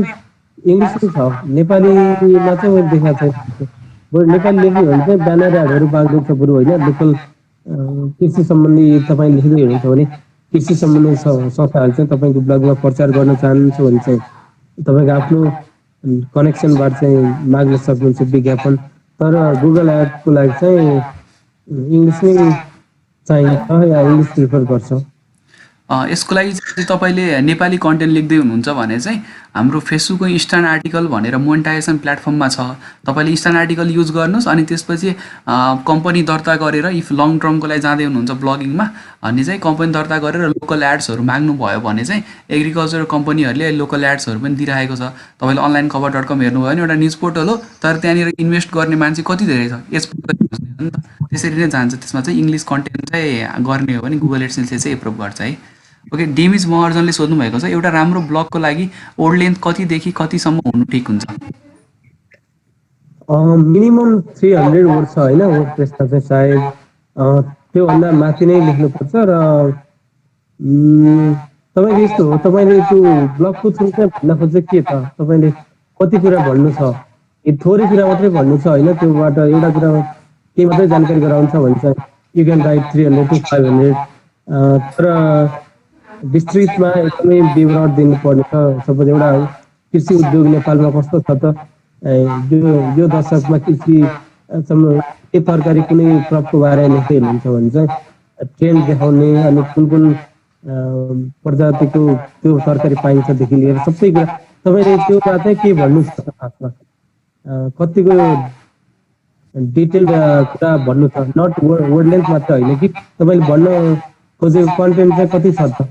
छ, नेपालीमा चाहिँ मैले देखाएको छैन। बरु नेपाली लेख्यो भने चाहिँ ब्यानर एडहरू बाँड्दैछ बरु होइन। लोकल कृषि सम्बन्धी तपाईँ लेख्दै हुनुहुन्छ भने कृषि सम्बन्धी संस्थाहरू चाहिँ तपाईँको ब्लगमा प्रचार गर्न चाहनुहुन्छ भने चाहिँ तपाईँको आफ्नो कनेक्सनबाट चाहिँ माग्न सक्नुहुन्छ विज्ञापन। तर गुगल एडको लागि चाहिँ इङ्ग्लिसमै चाहिन्छ या इङ्ग्लिस प्रिफर गर्छ। यसको लागि चाहिँ तपाईँले नेपाली कन्टेन्ट लेख्दै हुनुहुन्छ भने चाहिँ हाम्रो फेसबुकको इन्स्टान्ट आर्टिकल भनेर मोनेटाइजेसन प्लेटफर्ममा छ। तपाईँले इन्स्टान्ट आर्टिकल युज गर्नुहोस्। अनि त्यसपछि कम्पनी दर्ता गरेर, इफ लङ टर्मको लागि जाँदै हुनुहुन्छ ब्लगिङमा, अनि चाहिँ कम्पनी दर्ता गरेर लोकल एड्सहरू माग्नुभयो भने चाहिँ एग्रिकल्चर कम्पनीहरूले लोकल एड्सहरू पनि दिइरहेको छ। तपाईँले अनलाइन खबर .com हेर्नुभयो भने एउटा न्युज पोर्टल हो, तर त्यहाँनिर इन्भेस्ट गर्ने मान्छे कति धेरै छ, त्यसरी नै जान्छ। त्यसमा चाहिँ इङ्ग्लिस कन्टेन्ट चाहिँ गर्ने हो भने गुगल एडसेन्सले चाहिँ एप्रुभ गर्छ है। ओके, डेमिज महर्जनले सोध्नु भएको छ, एउटा राम्रो ब्लगको लागि वर्ड लेन्थ कतिदेखि कतिसम्म हुनु ठिक हुन्छ? मिनिमम 300 वर्ड छ होइन। वर्डप्रेसमा चाहिँ सायद त्योभन्दा माथि नै लेख्नुपर्छ। र तपाईँको यस्तो हो, तपाईँले त्यो ब्लगको थ्रु चाहिँ भन्न खोजेको के त, तपाईँले कति कुरा भन्नु छ, थोरै कुरा मात्रै भन्नु छ होइन। त्योबाट एउटा कुरा केही मात्रै जानकारी गराउनु छ भने चाहिँ यु क्यान राइट 300 to 500। तर विस्तृतमा एकदमै विवरण दिनुपर्ने छ। सपोज एउटा कृषि उद्योग नेपालमा कस्तो छ त, यो दशकमा कृषि के तरकारी कुनै क्रपको बारेमा लेख्दै हुनुहुन्छ भने चाहिँ ट्रेन्ड देखाउने, अनि कुन कुन प्रजातिको त्यो तरकारी पाइन्छदेखि लिएर सबै कुरा तपाईँले त्योमा चाहिँ के भन्नु छ खासमा, कतिको डिटेल कुरा भन्नु छ। नट वर्ड लेन्थ मात्र होइन कि तपाईँले भन्न खोजेको कन्टेन्ट चाहिँ कति छ त,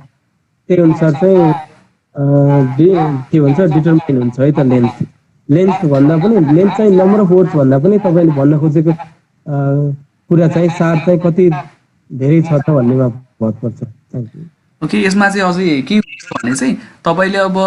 त्यही अनुसार चाहिँ के भन्छ डिटरमाइन हुन्छ है त लेन्थ भन्दा पनि लेन्थ चाहिँ नम्बर अफ वर्ड्स भन्दा पनि तपाईँले भन्न खोजेको कुरा चाहिँ सार चाहिँ कति धेरै छ त भन्नेमा भर पर्छ। Thank you. ओके, यसमा चाहिँ अझै के हुन्छ भने चाहिँ तपाईँले अब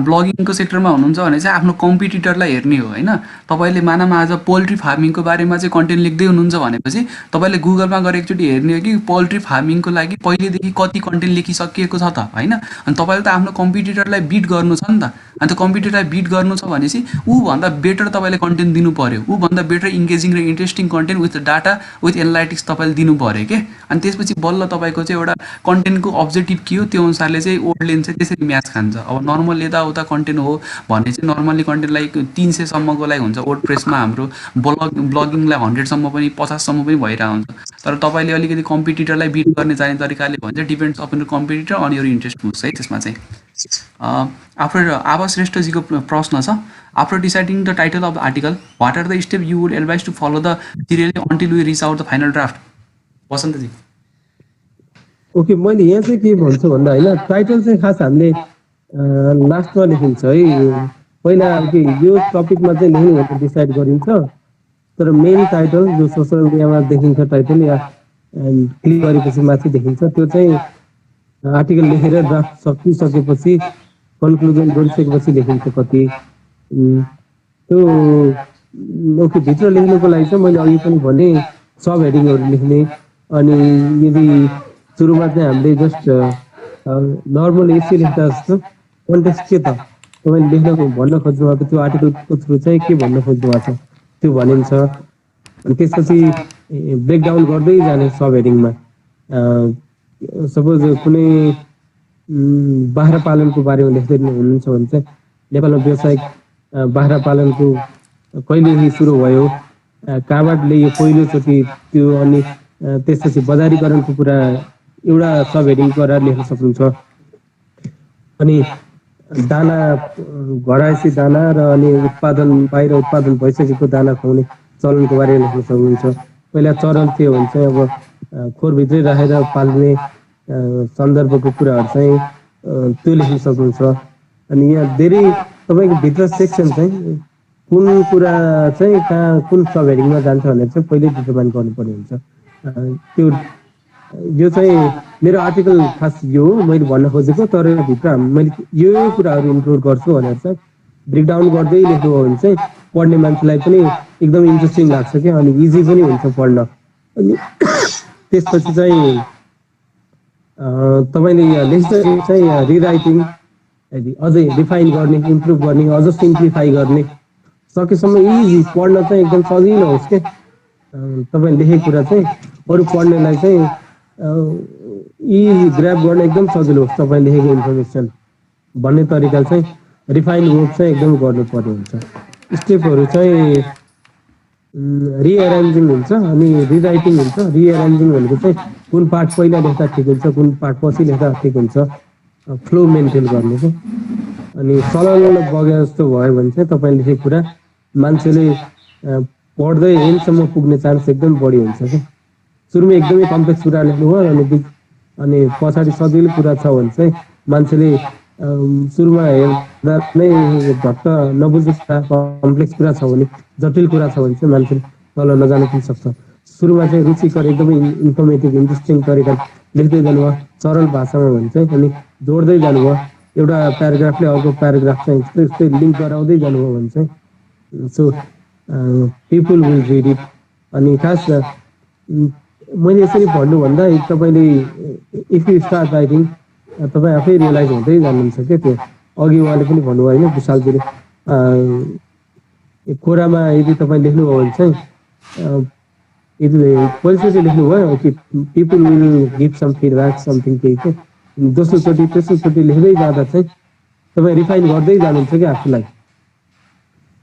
ब्लगिङको सेक्टरमा हुनुहुन्छ भने चाहिँ आफ्नो कम्पिटिटरलाई हेर्ने हो होइन। तपाईँले मानौँ आज पोल्ट्री फार्मिङको बारेमा चाहिँ कन्टेन्ट लेख्दै हुनुहुन्छ भनेपछि तपाईँले गुगलमा गएर एकचोटि हेर्ने हो कि पोल्ट्री फार्मिङको लागि पहिलेदेखि कति कन्टेन्ट लेखिसकिएको छ त होइन। अनि तपाईँले त आफ्नो कम्पिटिटरलाई बिट गर्नु छ नि त। अनि त्यो कम्पिटिटरलाई बिट गर्नु छ भनेपछि ऊभन्दा बेटर तपाईँले कन्टेन्ट दिनु पऱ्यो, ऊभन्दा बेटर इङ्गेजिङ र interesting content with data with analytics तपाईँले दिनु पऱ्यो के। अनि त्यसपछि बल्ल तपाईँको चाहिँ एउटा कन्टेन्टको अब्जेक्टिभ के हो त्यो अनुसारले चाहिँ ओडलेन चाहिँ त्यसरी म्याच खान्छ। अब नर्मल यताउता कन्टेन्ट हो भने चाहिँ नर्मल्ली कन्टेन्ट लाइक 300 सम्मको लागि हुन्छ वर्ड प्रेसमा, हाम्रो ब्लगिङलाई 100सम्म पनि 50सम्म पनि भइरहेको हुन्छ। तर तपाईँले अलिकति कम्पिटिटरलाई बिट गर्ने जाने तरिकाले भने चाहिँ डिपेन्ड्स अपन कम्पिटिटर अनि यो इन्ट्रेस्ट हुन्छ है त्यसमा चाहिँ। आफ्टर आवास श्रेष्ठजीको प्रश्न छ, after deciding the title of the article what are the step you would advise to follow the serial until we reach out the final draft? Vasantji. Okay, मैले यहाँ चाहिँ के भन्छु भन्दा होइन टाइटल चाहिँ खास हामीले लास्टमा लेखिन्छ है। पहिला के यो टपिकमा चाहिँ लेख्ने भनेर डिसाइड गरिन्छ, तर मेन टाइटल जो सोसियल मिडियामा देखिन्छ टाइटल या क्लिक गरेपछि माथि देखिन्छ त्यो चाहिँ आर्टिकल लेखेर ड्राफ्ट सकिसकेपछि कन्क्लुजन गरिसकेपछि लेखिन्छ कति त्यो। ओके, भित्र लेख्नुको लागि चाहिँ मैले अघि पनि भने सब हेडिङहरू लेख्ने। अनि यदि सुरुमा चाहिँ हामीले जस्ट नर्मल एसी लेख्दा जस्तो कन्टेक्स्ट के त तपाईँले लेख्न भन्न खोज्नु भएको त्यो आर्टिकलको थ्रु चाहिँ के भन्न खोज्नु भएको छ त्यो भनिन्छ। अनि त्यसपछि ब्रेकडाउन गर्दै जाने सब हेडिङमा। सपोज कुनै बाख्रा पालनको बारेमा लेख्दै हुनुहुन्छ भने चाहिँ नेपालमा व्यावसायिक बाख्रा पालनको कहिलेदेखि सुरु भयो, कहाँबाट ल्यायो पहिलोचोटि त्यो, अनि त्यसपछि बजारीकरणको कुरा एउटा सब हेडिङ गरेर लेख्न सक्नुहुन्छ। अनि दाना घरायसी दाना र अनि उत्पादन बाहिर उत्पादन भइसकेको दाना खुवाउने चलनको बारेमा लेख्न सक्नुहुन्छ। पहिला चरन थियो भने चाहिँ अब खोरभित्रै राखेर पाल्ने सन्दर्भको कुराहरू चाहिँ त्यो लेख्न सक्नुहुन्छ। अनि यहाँ धेरै तपाईँको भित्र सेक्सन चाहिँ कुन कुरा चाहिँ कहाँ कुन सब हेडिङमा जान्छ भनेर चाहिँ पहिल्यै डिटरमाइन गर्नुपर्ने हुन्छ। त्यो यो चाहिँ मेरो आर्टिकल खास यो हो मैले भन्न खोजेको, तर भित्र मैले यो कुराहरू इन्क्लुड गर्छु भनेर चाहिँ ब्रेकडाउन गर्दै लेख्नु हो भने चाहिँ पढ्ने मान्छेलाई पनि एकदम इन्ट्रेस्टिङ लाग्छ क्या, अनि इजी पनि हुन्छ पढ्न। अनि त्यसपछि चाहिँ तपाईँले लेख्दाखेरि चाहिँ रिराइटिङ अझै रिफाइन गर्ने, इम्प्रुभ गर्ने, अझ सिम्प्लिफाई गर्ने, सकेसम्म इजी पढ्न चाहिँ एकदम सजिलो होस् के। तपाईँले लेखेको कुरा चाहिँ अरू पढ्नेलाई चाहिँ इजी ग्राब गर्न एकदम सजिलो होस् तपाईँले लेखेको इन्फर्मेसन भन्ने तरिका चाहिँ रिफाइन वर्क चाहिँ एकदम गर्नुपर्ने हुन्छ। स्टेपहरू चाहिँ रिएरेन्जिङ हुन्छ अनि रिराइटिङ हुन्छ। रिएरेन्जिङ भनेको चाहिँ कुन पार्ट पहिला लेख्दा ठिक हुन्छ, कुन पार्ट पछि लेख्दा ठिक हुन्छ, फ्लो मेन्टेन गर्ने चाहिँ। अनि सलल बगे जस्तो भयो भने चाहिँ तपाईँले लेखेको कुरा मान्छेले पढ्दै एन्डसम्म पुग्ने चान्स एकदम बढी हुन्छ क्या। सुरुमा एकदमै कम्प्लेक्स कुरा लेख्नुभयो अनि पछाडि सजिलो कुरा छ भने चाहिँ मान्छेले सुरुमा हेर्दा नै झट्ट नबुझ्ने कुरा, कम्प्लेक्स कुरा छ भने, जटिल कुरा छ भने चाहिँ मान्छेले तल नजान पनि सक्छ। सुरुमा चाहिँ रुचिकर एकदमै इन्फर्मेटिभ इन्ट्रेस्टिङ तरिकाले लेख्दै जानुभयो सरल भाषामा भने चाहिँ, अनि जोड्दै जानुभयो एउटा प्याराग्राफले अर्को प्याराग्राफ चाहिँ यस्तै यस्तै लिङ्क गराउँदै जानुभयो भने चाहिँ so people will read it. अनि खास मैले यसरी भन्नुभन्दा तपाईँले इफ यु स्टार्ट राइटिङ तपाईँ आफै रियलाइज हुँदै जानुहुन्छ क्या। त्यो अघि उहाँले पनि भन्नुभयो होइन विशालजीले, कोरामा यदि तपाईँ लेख्नुभयो भने चाहिँ यदि पहिलोचोटि लेख्नुभयो कि people will give some feedback something केही के, दोस्रोचोटि तेस्रोचोटि लेख्दै जाँदा चाहिँ तपाईँ रिफाइन गर्दै जानुहुन्छ क्या आफूलाई।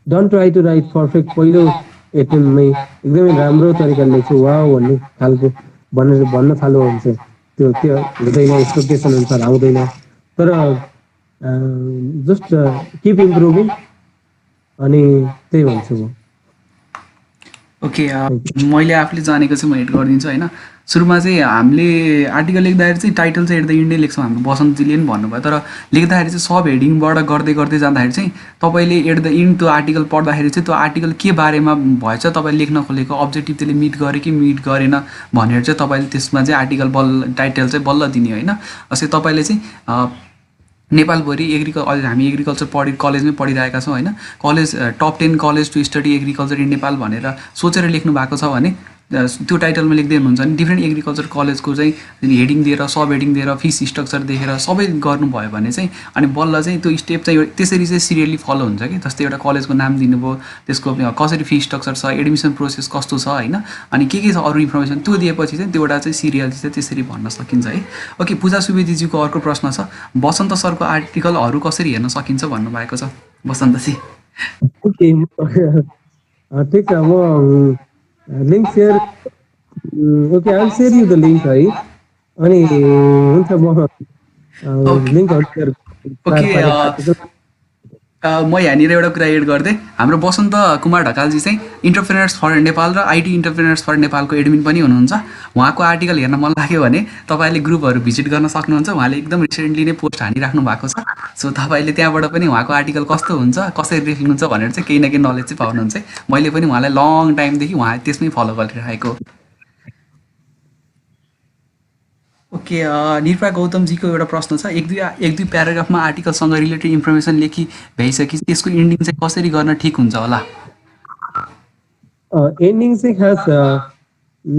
Don't try to write perfect पहिलो एटेम्पमै एकदमै राम्रो तरिकाले लेख्छु वाउ भन्ने खालको भनेर भन्न थाल्यो भने चाहिँ त्यो हुँदैन, एक्सपेक्टेसन अनुसार आउँदैन। तर जस्ट किप इम्प्रुभिङ अनि त्यही भन्छु म। Okay thank you. मैले आफूले जानेको चाहिँ म एड गरिदिन्छु होइन। सुरुमा चाहिँ हामीले आर्टिकल लेख्दाखेरि चाहिँ टाइटल चाहिँ एट द इन्डै लेख्छौँ, हाम्रो बसन्तजीले पनि भन्नुभयो। तर लेख्दाखेरि चाहिँ सब हेडिङबाट गर्दै गर्दै जाँदाखेरि चाहिँ तपाईँले एट द इन्ड त्यो आर्टिकल पढ्दाखेरि चाहिँ त्यो आर्टिकल के बारेमा भएछ, तपाईँले लेख्न खोलेको अब्जेक्टिभ त्यसले मिट गर्यो कि मिट गरेन भनेर चाहिँ तपाईँले त्यसमा चाहिँ आर्टिकल टाइटल चाहिँ बल्ल दिने होइन। जस्तै तपाईँले चाहिँ नेपालभरि अहिले हामी एग्रिकल्चर कलेजमै पढिरहेका छौँ होइन। College top 10 college to study agriculture in Nepal भनेर सोचेर लेख्नु भएको छ भने त्यो टाइटलमा लेख्दै हुनुहुन्छ भने डिफ्रेन्ट एग्रिकल्चर कलेजको चाहिँ हेडिङ दिएर सब हेडिङ दिएर फिस स्ट्रक्चर देखेर सबै गर्नुभयो भने चाहिँ अनि बल्ल चाहिँ त्यो स्टेप चाहिँ त्यसरी चाहिँ सिरियली फलो हुन्छ कि। जस्तै एउटा कलेजको नाम दिनुभयो, त्यसको कसरी फी स्ट्रक्चर छ, एडमिसन प्रोसेस कस्तो छ होइन, अनि के छ अरू इन्फर्मेसन त्यो दिएपछि चाहिँ त्यो एउटा चाहिँ सिरियल चाहिँ त्यसरी भन्न सकिन्छ है। ओके, पूजा सुवेदीजीको अर्को प्रश्न छ, बसन्त सरको आर्टिकलहरू कसरी हेर्न सकिन्छ भन्नुभएको छ बसन्तजी। ओके ठिक छ, म link share okay I will share you the link है। अनि हुन्छ म ओके लिङ्कहरू सेयर ओके पारेको आर्टिकल। म यहाँनिर एउटा कुरा एड गरिदिएँ। हाम्रो बसन्त कुमार ढकालजी चाहिँ इन्टरप्रेनर्स फर नेपाल र आइटी इन्टरप्रेनर्स फर नेपालको एडमिन पनि हुनुहुन्छ। उहाँको आर्टिकल हेर्न मन लाग्यो भने तपाईँले ग्रुपहरू भिजिट गर्न सक्नुहुन्छ। उहाँले एकदम रिसेन्टली नै पोस्ट हानिराख्नु भएको छ। सो तपाईँले त्यहाँबाट पनि उहाँको आर्टिकल कस्तो हुन्छ, कसरी लेख्नुहुन्छ भनेर चाहिँ केही न केही नलेज चाहिँ पाउनुहुन्छ। मैले पनि उहाँलाई लङ टाइमदेखि उहाँ त्यसमै फलो गरिरहेको। ओके, निर्भया गौतमजीको एउटा प्रश्न छ, एक दुई प्याराग्राफमा आर्टिकलसँग रिलेटेड इन्फर्मेसन लेखी भ्याइसकेपछि त्यसको इन्डिङ चाहिँ कसरी गर्न ठिक हुन्छ होला? एन्डिङ चाहिँ खास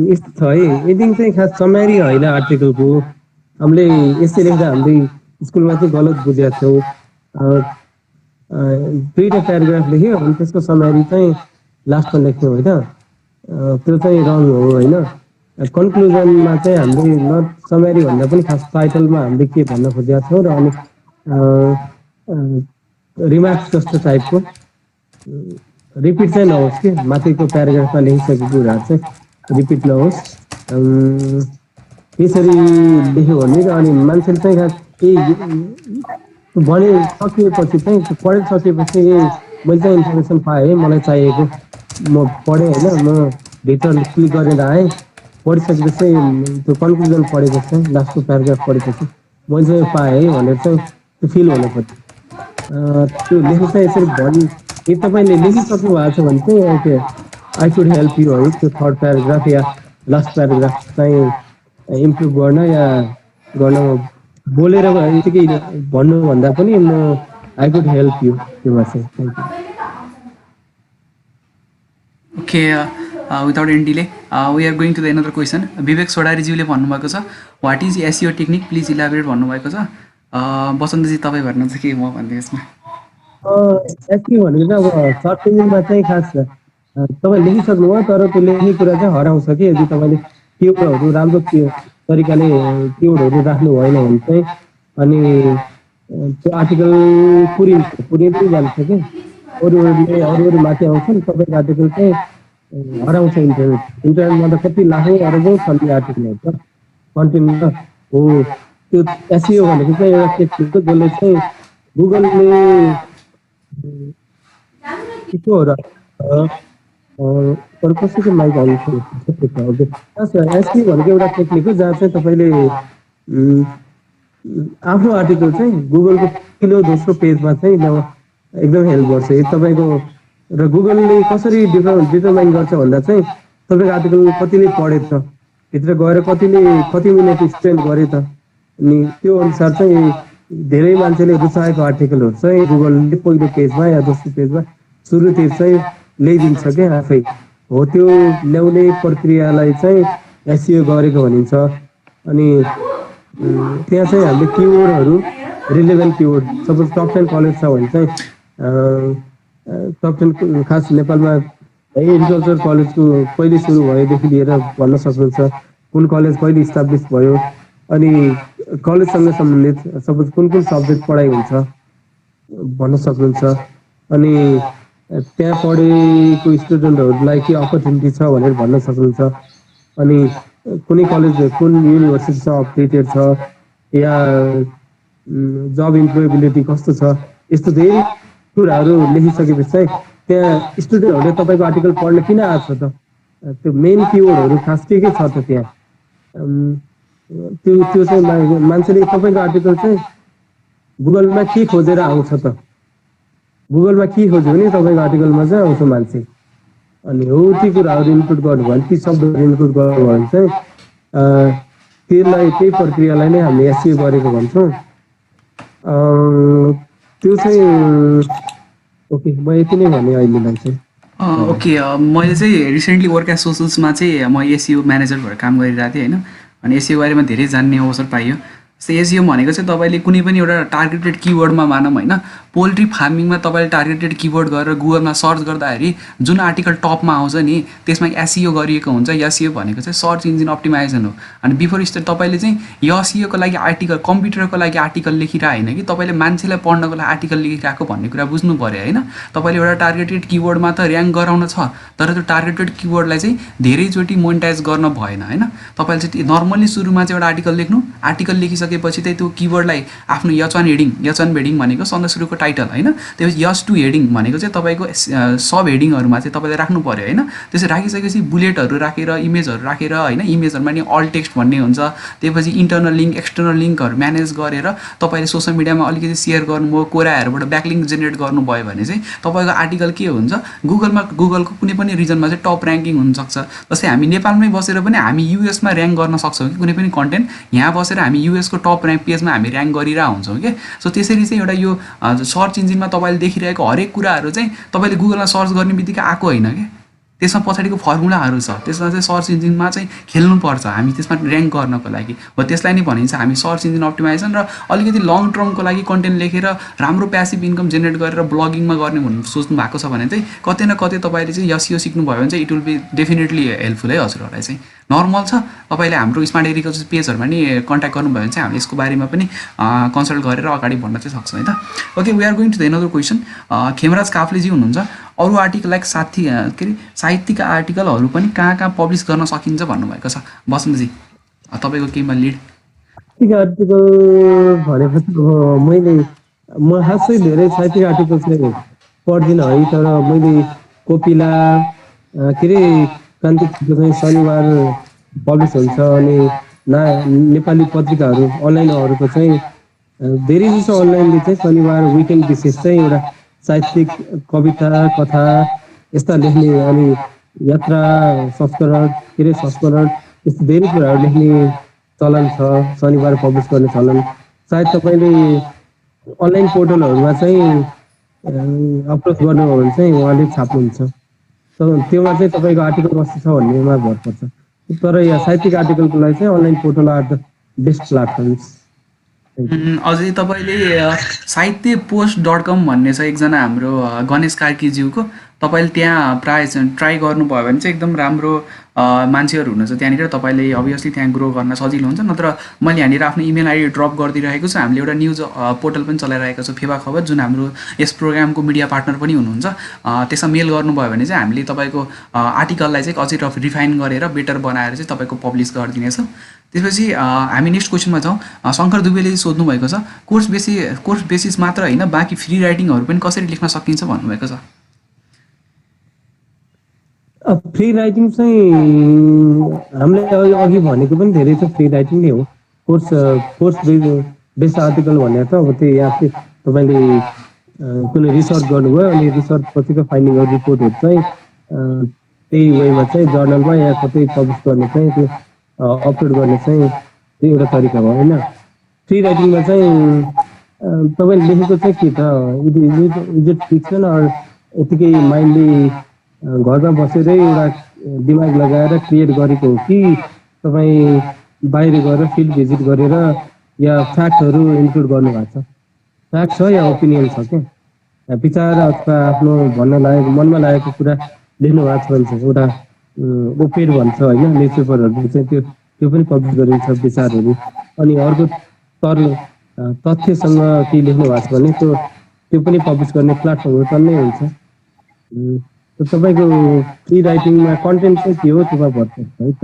यस्तो छ है, एन्डिङ चाहिँ खास समरी होइन आर्टिकलको। हामीले यसै लेख्दा हामीले स्कुलमा चाहिँ गलत बुझेका थियौँ। दुईवटा प्याराग्राफ लेख्यो अनि त्यसको समरी चाहिँ लास्टमा लेख्थ्यौँ होइन, त्यो चाहिँ रङ हो होइन। कन्क्लुजनमा चाहिँ हामीले नट समरी भन्दा पनि खास टाइटलमा हामीले के भन्न खोजेका छौँ र अनि रिमार्क्स जस्तो टाइपको रिपिट चाहिँ नहोस् कि, माथिको प्याराग्राफमा लेखिसकेको कुराहरू चाहिँ रिपिट नहोस्। त्यसरी लेख्यो भने र अनि मान्छेले चाहिँ खास भने सकिएपछि चाहिँ पढिसकेपछि मैले चाहिँ इन्फर्मेसन पाएँ है, मलाई चाहिएको म पढेँ होइन, म भित्र क्लिक गरेर आएँ। पढिसकेपछि चाहिँ त्यो कन्क्लुजन पढेपछि चाहिँ लास्टको प्याराग्राफ पढेपछि मैले चाहिँ पाएँ है भनेर चाहिँ त्यो फिल हुनु पर्यो। त्यो लेख्नु चाहिँ यसरी यदि तपाईँले लेखिसक्नु भएको छ भने चाहिँ okay I could help you है, त्यो थर्ड प्याराग्राफ या लास्ट प्याराग्राफ चाहिँ इम्प्रुभ गर्न या गर्नमा बोलेर यतिकै भन्नुभन्दा पनि म आई कुड हेल्प यु त्योमा चाहिँ। Thank you. Okay, without any delay we are going to the another question. Vivek सोडारीज्यूले भन्नुभएको छ, what is SEO technique please elaborate भन्नुभएको छ। बसन्तजी तपाईँ भन्नुहुन्छ कि म भन्दै यसमा? एसइओ भनेको चाहिँ अब सर्ट टेक्निकमा चाहिँ खास तपाईँ लेखिसक्नुभयो तर त्यो लेखेको कुरा चाहिँ हराउँछ कि यदि तपाईँले किवर्डहरू राम्रो तरिकाले किवर्डहरू राख्नु भएन भने चाहिँ। अनि त्यो आर्टिकल पुरिँदै जान्छ कि अरू माथि आउँछन्, तपाईँको आर्टिकल चाहिँ हराउँछ इन्टरनेटमा त कति लाखौँ अरबौँ छन् आर्टिकलहरू त कन्टेन्टमा हो। त्यो एसइओ भनेको चाहिँ एउटा टेक्निक हो जसले चाहिँ गुगलले के हो र कसैको माइक आउँछ एसइओ भनेको एउटा टेक्निक हो जहाँ चाहिँ तपाईँले आफ्नो आर्टिकल चाहिँ गुगलको पहिलो दोस्रो पेजमा चाहिँ एकदम हेल्प गर्छ। यदि तपाईँको र गुगलले कसरी डिटरमाइन गर्छ भन्दा चाहिँ तपाईँको आर्टिकल कतिले पढेछ, भित्र गएर कति मिनट स्पेन्ड गरे त, अनि त्यो अनुसार चाहिँ धेरै मान्छेले रुचाएको आर्टिकलहरू चाहिँ गुगलले पहिलो पेजमा या दोस्रो पेजमा सुरुतिर चाहिँ ल्याइदिन्छ क्या आफै हो। त्यो ल्याउने प्रक्रियालाई चाहिँ एसइओ गरेको भनिन्छ। अनि त्यहाँ चाहिँ हामीले किवर्डहरू relevant keyword suppose top 10 college छ भने चाहिँ टप 10 खास नेपालमा एग्रिकल्चर कलेजको कहिले सुरु भएदेखि लिएर भन्न सक्नुहुन्छ, कुन कलेज कहिले इस्टाब्लिस भयो, अनि कलेजसँग सम्बन्धित सपोज कुन सब्जेक्ट पढाइ हुन्छ भन्न सक्नुहुन्छ। अनि त्यहाँ पढेको स्टुडेन्टहरूलाई के अपर्च्युनिटी छ भनेर भन्न सक्नुहुन्छ। अनि कुनै कलेज कुन युनिभर्सिटी छ अपडेटेड छ या जब इम्प्लोएबिलिटी कस्तो छ, यस्तो धेरै कुराहरू लेखिसकेपछि चाहिँ त्यहाँ स्टुडेन्टहरूले तपाईँको आर्टिकल पढ्न किन आएको छ त, त्यो मेन किवर्डहरू खास के छ त त्यहाँ? अम्, त्यो त्यो चाहिँ मान्छेले तपाईँको आर्टिकल चाहिँ गुगलमा के खोजेर आउँछ त? गुगलमा के खोज्यो भने तपाईँको आर्टिकलमा चाहिँ आउँछ मान्छे। अनि हो ती कुराहरू इनपुट गर्नुभयो भने, ती शब्दहरू इनपुट गर्नुभयो भने चाहिँ त्यही प्रक्रियालाई नै हामीले एसइओ गरेको भन्छौँ। त्यो चाहिँ ओके, म यति नै भने अहिलेलाई चाहिँ। ओके, मैले चाहिँ रिसेन्टली वर्क एज सोसल्समा चाहिँ म एसिओ म्यानेजर भएर काम गरिरहेको थिएँ होइन। अनि एसिओ बारेमा धेरै जान्ने अवसर पाइयो। जस्तै एसिओ भनेको चाहिँ तपाईँले कुनै पनि एउटा टार्गेटेड किवर्डमा मानौँ होइन, पोल्ट्री फार्मिङमा तपाईँले टार्गेटेड किवर्ड गरेर गुगलमा सर्च गर्दाखेरि जुन आर्टिकल टपमा आउँछ नि त्यसमा एसिओ गरिएको हुन्छ। एसिओ भनेको चाहिँ सर्च इन्जिन अप्टिमाइजेसन हो। अनि बिफोर स्टेट तपाईँले चाहिँ एसिओको लागि आर्टिकल, कम्प्युटरको लागि आर्टिकल लेखिरहेको होइन कि तपाईँले मान्छेलाई पढ्नको लागि आर्टिकल लेखिरहेको भन्ने कुरा बुझ्नु पऱ्यो होइन। तपाईँले एउटा टार्गेटेड किवर्डमा त ऱ्याङ्क गराउन छ, तर त्यो टार्गेटेड किवर्डलाई चाहिँ धेरैचोटि मोनिटाइज गर्न भएन होइन। तपाईँले चाहिँ नर्मल्ली सुरुमा चाहिँ एउटा आर्टिकल लेख्नु, आर्टिकल लेखिसकेपछि चाहिँ त्यो किवर्डलाई आफ्नो एच1 हेडिङ, एच1 हेडिङ भनेको सन्दा सुरुको टाइटल होइन, त्यसपछि एच2 हेडिङ भनेको चाहिँ तपाईँको सब हेडिङहरूमा चाहिँ तपाईँले राख्नु पऱ्यो होइन। त्यसरी राखिसकेपछि बुलेटहरू राखेर, इमेजहरू राखेर होइन, इमेजहरूमा नि अल टेक्स्ट भन्ने हुन्छ। त्यसपछि इन्टरनल लिङ्क, एक्सटर्नल लिङ्कहरू म्यानेज गरेर तपाईँले सोसियल मिडियामा अलिकति सेयर गर्नुभयो, कोराहरूबाट ब्याकलिङ्क जेनेरेट गर्नुभयो भने चाहिँ तपाईँको आर्टिकल के हुन्छ, गुगलको कुनै पनि रिजनमा चाहिँ टप ऱ्याङ्किङ हुनसक्छ। जस्तै हामी नेपालमै बसेर पनि हामी युएसमा ऱ्याङ्क गर्न सक्छौँ कि कुनै पनि कन्टेन्ट यहाँ बसेर हामी युएसको टप ऱ्याङ्क पेजमा हामी ऱ्याङ्क गरिरहेको हुन्छौँ कि। सो त्यसरी चाहिँ एउटा यो सर्च इन्जिनमा तपाईँले देखिरहेको हरेक कुराहरू चाहिँ तपाईँले गुगलमा सर्च गर्ने बित्तिकै आएको होइन कि, त्यसमा पछाडिको फर्मुलाहरू छ। त्यसमा चाहिँ सर्च इन्जिनमा चाहिँ खेल्नुपर्छ हामी त्यसमा ऱ्याङ्क गर्नको लागि। हो त्यसलाई नै भनिन्छ हामी सर्च इन्जिन अप्टिमाइजेसन। र अलिकति लङ टर्मको लागि कन्टेन्ट लेखेर राम्रो प्यासिभ इन्कम जेनेरेट गरेर ब्लगिङमा गर्ने भन्ने सोच्नु भएको छ भने चाहिँ कतै न कतै तपाईँले चाहिँ एसिओ सिक्नुभयो भने चाहिँ it will be definitely helpful है हजुरहरूलाई चाहिँ। नर्मल छ, तपाईँले हाम्रो स्मार्ट एग्रिकल्चर पेजहरूमा नि कन्ट्याक्ट गर्नुभयो भने चाहिँ हामीले यसको बारेमा पनि कन्सल्ट गरेर अगाडि बढ्न चाहिँ सक्छौँ है त। Okay, we are going to the another question. Khemraj काफ्लेजी हुनुहुन्छ, अरू आर्टिकल लाइक के अरे साहित्यिक आर्टिकलहरू पनि कहाँ कहाँ पब्लिस गर्न सकिन्छ भन्नुभएको छ। बस्नुजी तपाईँको केहीमा लिड? साहित्यिक आर्टिकल भनेपछि म खासै धेरै साहित्यिक आर्टिकल चाहिँ पढ्दिनँ है। तर मैले कोपिला के अरे क्रान्तिको चाहिँ शनिबार पब्लिस हुन्छ, अनि नेपाली पत्रिकाहरू अनलाइनहरूको चाहिँ धेरै जसो अनलाइनले चाहिँ शनिबार विकेन्ड विशेष चाहिँ एउटा साहित्यिक कविता, कथा यस्ता लेख्ने, अनि यात्रा संस्करण, के अरे संस्करण, यस्तो धेरै कुराहरू लेख्ने चलन छ, शनिबार पब्लिस गर्ने चलन। सायद तपाईँले अनलाइन पोर्टलहरूमा चाहिँ अप्रोच गर्नुभयो भने चाहिँ उहाँले छाप्नुहुन्छ। त्योमा चाहिँ तपाईँको आर्टिकल कस्तो छ भन्नेमा भर पर्छ। तर यहाँ साहित्यिक आर्टिकलको लागि चाहिँ online portal are the best platforms. अझै तपाईँले साहित्य पोस्ट .com भन्ने छ एकजना हाम्रो गणेश कार्कीज्यूको, तपाईँले त्यहाँ प्रायः ट्राई गर्नुभयो भने चाहिँ एकदम राम्रो मान्छेहरू हुनुहुन्छ त्यहाँनिर। तपाईँले अभियसली त्यहाँ ग्रो गर्न सजिलो हुन्छ। नत्र मैले यहाँनिर आफ्नो इमेल आइडी ड्रप गरिदिइरहेको छु। हामीले एउटा न्युज पोर्टल पनि चलाइरहेको छ फेवा खबर, जुन हाम्रो यस प्रोग्रामको मिडिया पार्टनर पनि हुनुहुन्छ। त्यसमा मेल गर्नुभयो भने चाहिँ हामीले तपाईँको आर्टिकललाई चाहिँ अझै रिफाइन गरेर बेटर बनाएर चाहिँ तपाईँको पब्लिस गरिदिनेछौँ। त्यसपछि हामी नेक्स्ट क्वेसनमा जाउँ। शङ्कर दुबेले सोध्नु भएको छ, कोर्स बेसिस मात्र होइन बाँकी फ्री राइटिङहरू पनि कसरी लेख्न सकिन्छ भन्नुभएको छ। फ्री राइटिङ चाहिँ हामीले अघि भनेको पनि धेरै छ, फ्री राइटिङ नै हो। कोर्स बेस्ड आर्टिकल भनेर त अब त्यही आफै तपाईँले कुनै रिसर्च गर्नुभयो, अनि रिसर्च पछिको फाइन्डिङहरू, रिपोर्टहरू चाहिँ त्यही वेमा चाहिँ जर्नलमा या कतै पब्लिस गर्ने चाहिँ त्यो अपलोड गर्ने चाहिँ त्यो एउटा तरिका हो होइन। फ्री राइटिङमा चाहिँ तपाईँले लेखेको चाहिँ के त, इज इट फिक्सन अर यतिकै माइन्डली घरमा बसेरै एउटा दिमाग लगाएर क्रिएट गरेको हो कि तपाईँ बाहिर गएर फिल्ड भिजिट गरेर या फ्याक्टहरू इन्क्लुड गर्नुभएको छ? फ्याक्ट छ या ओपिनियन छ क्या, विचार अथवा आफ्नो भन्न लागेको, मनमा लागेको कुरा लेख्नु भएको छ भने चाहिँ एउटा ओपेड भन्छ होइन, न्युज पेपरहरू चाहिँ त्यो पनि पब्लिस गरिन्छ विचारहरू। अनि अर्को तथ्यसँग केही लेख्नु भएको छ भने त्यो पनि पब्लिस गर्ने प्लेटफर्महरू टन्नै हुन्छ। तपाईँको फ्री राइटिङमा कन्टेन्ट चाहिँ के हो त्योमा भर पर्छ है त।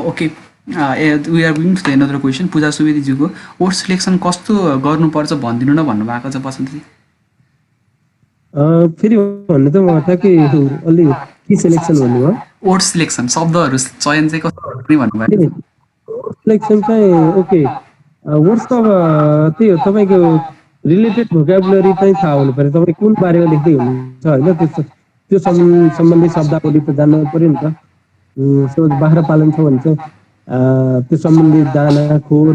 Okay, we are going to the another question. Puja सुवेदीज्यूको ओट्स सिलेक्सन कस्तो गर्नुपर्छ भनिदिनु न भन्नुभएको छ बसन्तजी। फेरि भन्नु त म ठ्याक्कै अलि के सिलेक्सन भन्नुभयो? वर्ड सिलेक्सन शब्दहरू चयन चाहिँ कसरी गर्ने भन्नुभयो? ए सिलेक्सन चाहिँ ओके। वर्ड्स त अब त्यही हो तपाईँको रिलेटेड भोकाबुलरी चाहिँ थाहा हुनु पर्यो। तपाईँ कुन बारेमा लेख्दै हुनुहुन्छ होइन त्यो सम्बन्धी शब्दावली त जान्नु पर्यो नि त। सपोज बाख्रा पालन छ भने चाहिँ त्यो सम्बन्धी दाना खोर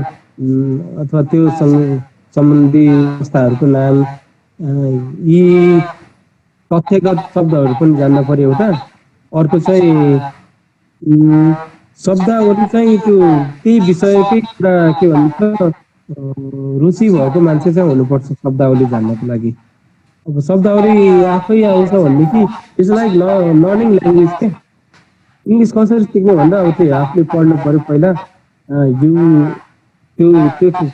अथवा त्यो सम्बन्धी संस्थाहरूको नाम यी तथ्यगत शब्दहरू पनि जान्न पर्यो एउटा। अर्को चाहिँ शब्दावली चाहिँ त्यो त्यही विषयकै कुरा के भन्छ रुचि भएको मान्छे चाहिँ हुनुपर्छ शब्दावली जान्नको लागि। अब शब्दावली आफै आउँछ भन्ने कि इट्स लाइक लर्निङ ल्याङ्ग्वेज के। इङ्ग्लिस कसरी सिक्ने भन्दा अब त्यही आफूले पढ्नु पर्यो पहिला। यु त्यो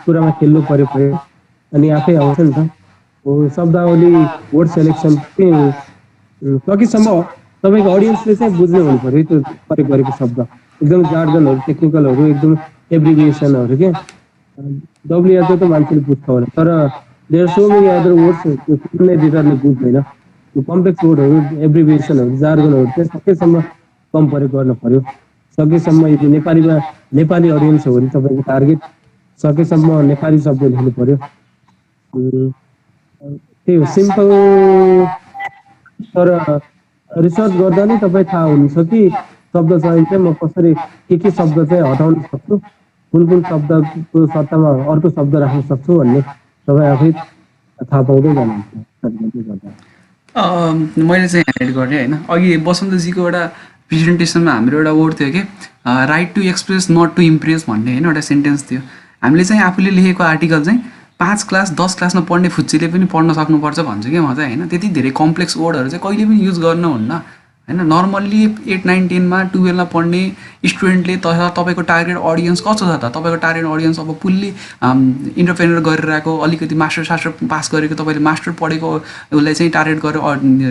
कुरामा खेल्नु पर्यो पहिला अनि आफै आउँछ नि त। शब्दावली वर्ड सेलेक्सन चाहिँ सकेसम्म तपाईँको अडियन्सले चाहिँ बुझ्ने हुनु पर्यो त्यो प्रयोग गरेको शब्द। एकदम जार्गनहरू टेक्निकलहरू एकदम एब्रिभिएसनहरू के डब्लुएचओ त मान्छेले बुझ्छ होला तर there so many other words कुनै रिडरले बुझ्दैन। त्यो कम्प्लेक्स वर्डहरू एब्रिभिएसनहरू जार्गनहरू चाहिँ सकेसम्म कम प्रयोग गर्न पर्यो। सकेसम्म यदि नेपाली अडियन्स हो भने तपाईँको टार्गेट सकेसम्म नेपाली शब्द लेख्नु पर्यो। त्यही हो सिम्पल। तर रिसर्च गर्दा नै तपाईँ थाहा हुन्छ कि शब्द चयन चाहिँ म कसरी के शब्द चाहिँ हटाउन सक्छु कुन शब्दको सट्टामा अर्को शब्द राख्न सक्छु भन्ने तपाईँ आफै थाहा पाउँदै जानुहुन्छ। मैले चाहिँ एड गरेँ होइन अघि बसन्तजीको एउटा प्रेजेन्टेसनमा हाम्रो एउटा वर्ड थियो कि write to express not to impress भन्ने होइन एउटा सेन्टेन्स थियो। हामीले चाहिँ आफूले लेखेको आर्टिकल चाहिँ 5 क्लास 10 क्लासमा पढ्ने फुच्चीले पनि पढ्न सक्नुपर्छ भन्छु क्या म चाहिँ होइन। त्यति धेरै कम्प्लेक्स वर्डहरू चाहिँ कहिले पनि युज गर्नुहुन्न होइन। नर्मल्ली 8, 9, 10मा 12मा पढ्ने स्टुडेन्टले तपाईँको टार्गेट अडियन्स कस्तो छ त? तपाईँको टार्गेट अडियन्स अब फुल्ली इन्टरप्रेनर गरेर आएको अलिकति मास्टर सास्टर पास गरेको तपाईँले मास्टर पढेको उसलाई चाहिँ टार्गेट गरेर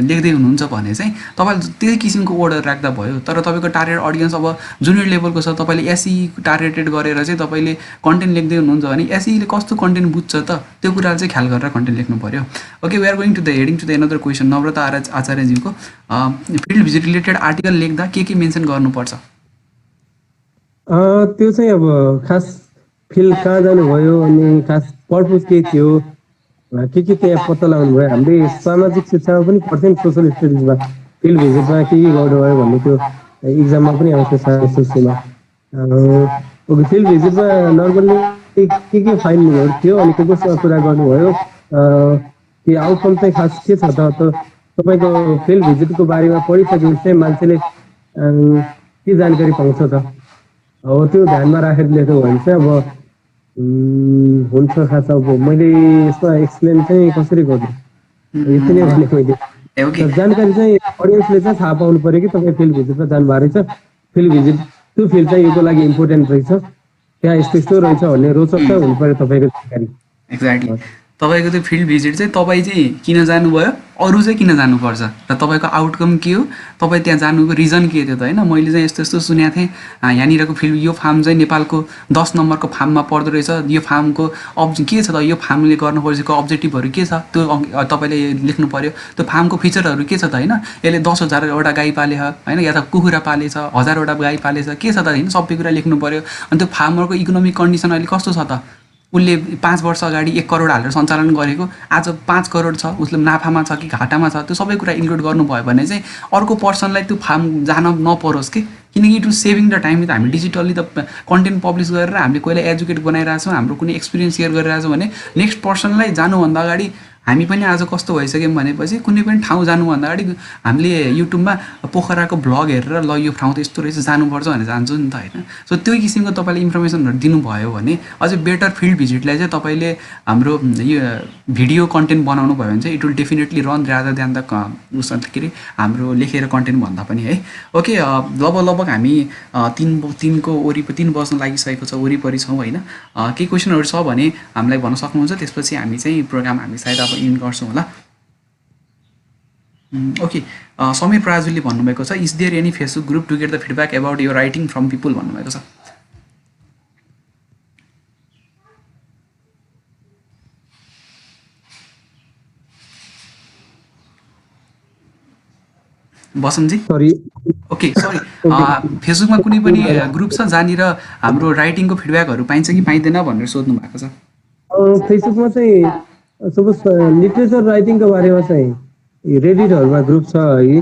लेख्दै हुनुहुन्छ भने चाहिँ तपाईँले त्यही किसिमको वर्डहरू राख्दा भयो। तर तपाईँको टार्गेट अडियन्स अब जुनियर लेभलको छ तपाईँले एसई टार्गेटेड गरेर चाहिँ तपाईँले कन्टेन्ट लेख्दै हुनुहुन्छ भने एसईले कस्तो कन्टेन्ट बुझ्छ त त्यो कुराले चाहिँ ख्याल गरेर कन्टेन्ट लेख्नु पर्यो। Okay we are going to the heading to the another question Namrata आचार्यज्यूको फिल्ड भिजिट रिलेटेड आर्टिकल लेख्दा के मेन्सन गर्नुपर्छ? त्यो चाहिँ अब खास फिल्ड कहाँ जानुभयो अनि खास पर्पज के थियो के त्यहाँ पत्ता लगाउनु भयो। हामीले सामाजिक शिक्षामा पनि पढ्थ्यौँ नि सोसल स्टडिजमा फिल्ड भिजिटमा के गर्नुभयो भन्ने त्यो इक्जाममा पनि आउँछ साइन्समा। फिल्ड भिजिटमा नर्मल्ली के फाइन्डिङहरू थियो अनि कोसँग कुरा गर्नुभयो कि आउटकम चाहिँ खास के छ त तपाईँको फिल्ड भिजिटको बारेमा पढिसकेपछि चाहिँ मान्छेले के जानकारी पाउँछ त अब त्यो ध्यानमा राखेर लेख्यो भने चाहिँ अब हुन्छ। खास अब मैले यसमा एक्सप्लेन चाहिँ कसरी गर्नु यति नै भनेको मैले। जानकारी चाहिँ अडियन्सले चाहिँ थाहा पाउनु पर्यो कि तपाईँ फिल्ड भिजिटमा जानुभएको रहेछ। फिल्ड भिजिट त्यो फिल्ड चाहिँ योको लागि इम्पोर्टेन्ट रहेछ त्यहाँ यस्तो रहेछ भन्ने रोचक चाहिँ हुनु पर्यो तपाईँको जानकारी। एक्ज्याक्टली तपाईँको त्यो फिल्ड भिजिट चाहिँ तपाईँ चाहिँ किन जानुभयो अरू चाहिँ किन जानुपर्छ र तपाईँको आउटकम के हो तपाईँ त्यहाँ जानुको रिजन के थियो त होइन। मैले चाहिँ यस्तो सुनेको थिएँ यहाँनिरको फिल्ड यो फार्म चाहिँ नेपालको 10 नम्बरको फार्ममा पर्दो रहेछ। यो फार्मको के छ त यो फार्मले गर्न खोजेको अब्जेक्टिभहरू के छ त्यो तपाईँले लेख्नु पर्यो। त्यो फार्मको फिचरहरू के छ त होइन। यसले 10,000वटा गाई पाले होइन या त कुखुरा पालेछ 1000वटा गाई पालेछ के छ त होइन सबै कुरा लेख्नु पर्यो। अनि त्यो फार्मरको इकोनोमिक कन्डिसन अहिले कस्तो छ त उसले 5 वर्ष अगाडि 1 करोड हालेर सञ्चालन गरेको आज 5 करोड छ उसले नाफामा छ कि घाटामा छ त्यो सबै कुरा इन्क्लुड गर्नुभयो भने चाहिँ अर्को पर्सनलाई त्यो फार्म जान नपरोस् कि किनकि it will saving the time. त हामी डिजिटल्ली त कन्टेन्ट पब्लिस गरेर हामीले कोहीलाई एजुकेट बनाइरहेछौँ हाम्रो कुनै एक्सपिरियन्स सेयर गरिरहेछौँ भने नेक्स्ट पर्सनलाई जानुभन्दा अगाडि हामी पनि आज कस्तो भइसक्यौँ भनेपछि कुनै पनि ठाउँ जानुभन्दा अगाडि हामीले युट्युबमा पोखराको भ्लग हेरेर ल यो ठाउँ त यस्तो रहेछ जानुपर्छ भनेर जान्छौँ नि त होइन। सो त्यो किसिमको तपाईँले इन्फर्मेसनहरू दिनुभयो भने अझै बेटर फिल्ड भिजिटलाई चाहिँ तपाईँले हाम्रो यो भिडियो कन्टेन्ट बनाउनु भयो भने चाहिँ it will definitely run rather द्यान द उस के अरे हाम्रो लेखेर कन्टेन्ट भन्दा पनि है। ओके लगभग हामी 3 बज्न लागिसकेको छ वरिपरि छौँ होइन। केही क्वेसनहरू छ भने हामीलाई भन्न सक्नुहुन्छ त्यसपछि हामी चाहिँ प्रोग्राम हामी सायद अब इन्ड गर्छौँ होला। ओके समीर प्राजुले भन्नुभएको छ is there any Facebook group to get the feedback about your writing from people भन्नुभएको छ। बसन्तजी? सरी। Okay, sorry. ओके। फेसबुकमा कुनै पनि ग्रुप छ जहाँनिर हाम्रो राइटिङको फिडब्याकहरू पाइन्छ कि पाइँदैन भनेर सोध्नु भएको छ। फेसबुकमा चाहिँ सपोज लिटरेचर राइटिङको बारेमा चाहिँ रेडिटहरूमा ग्रुप छ है।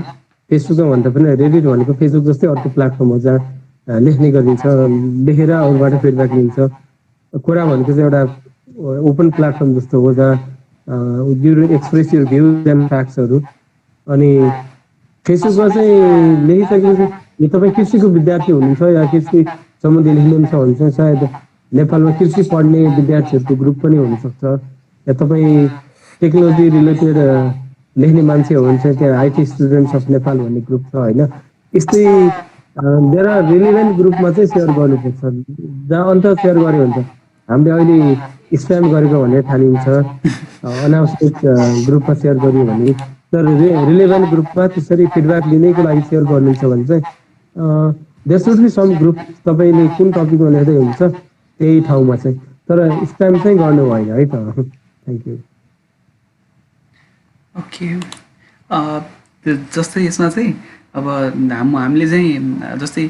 फेसबुकमा भन्दा पनि रेडिट भनेको फेसबुक जस्तै अर्को प्लेटफर्म हो जहाँ लेख्ने गरिन्छ, लेखेर अरूबाट फिडब्याक लिन्छ। कुरा भनेको चाहिँ एउटा ओपन प्लेटफर्म जस्तो हो जहाँ you express your views and फ्याक्ट्सहरू। अनि फेसबुकमा चाहिँ लेखिसकेपछि यो तपाईँ कृषिको विद्यार्थी हुनुहुन्छ या कृषि सम्बन्धी लेख्नुहुन्छ भने चाहिँ सायद नेपालमा कृषि पढ्ने विद्यार्थीहरूको ग्रुप पनि हुनसक्छ, या तपाईँ टेक्नोलोजी रिलेटेड लेख्ने मान्छे हो भने चाहिँ त्यहाँ आइटी स्टुडेन्ट्स अफ नेपाल भन्ने ग्रुप छ होइन। यस्तै देयर आर रिलेभेन्ट ग्रुपमा चाहिँ सेयर गर्नुपर्छ, जहाँ अन्त सेयर गऱ्यो भने त हामीले अहिले स्प्याम गरेको भनेर ठानिन्छ। अनावश्यक ग्रुपमा सेयर गरियो भने। तर रिलेभेन्ट ग्रुपमा त्यसरी फिडब्याक लिनैको लागि सेयर गर्नुहुन्छ भने चाहिँ there should be some group, तपाईँले कुन टपिकमा लेख्दै हुन्छ त्यही ठाउँमा चाहिँ। तर स्प्याम चाहिँ गर्नु भएन है त। Thank you. ओके। त्यो जस्तै यसमा चाहिँ अब हामीले चाहिँ जस्तै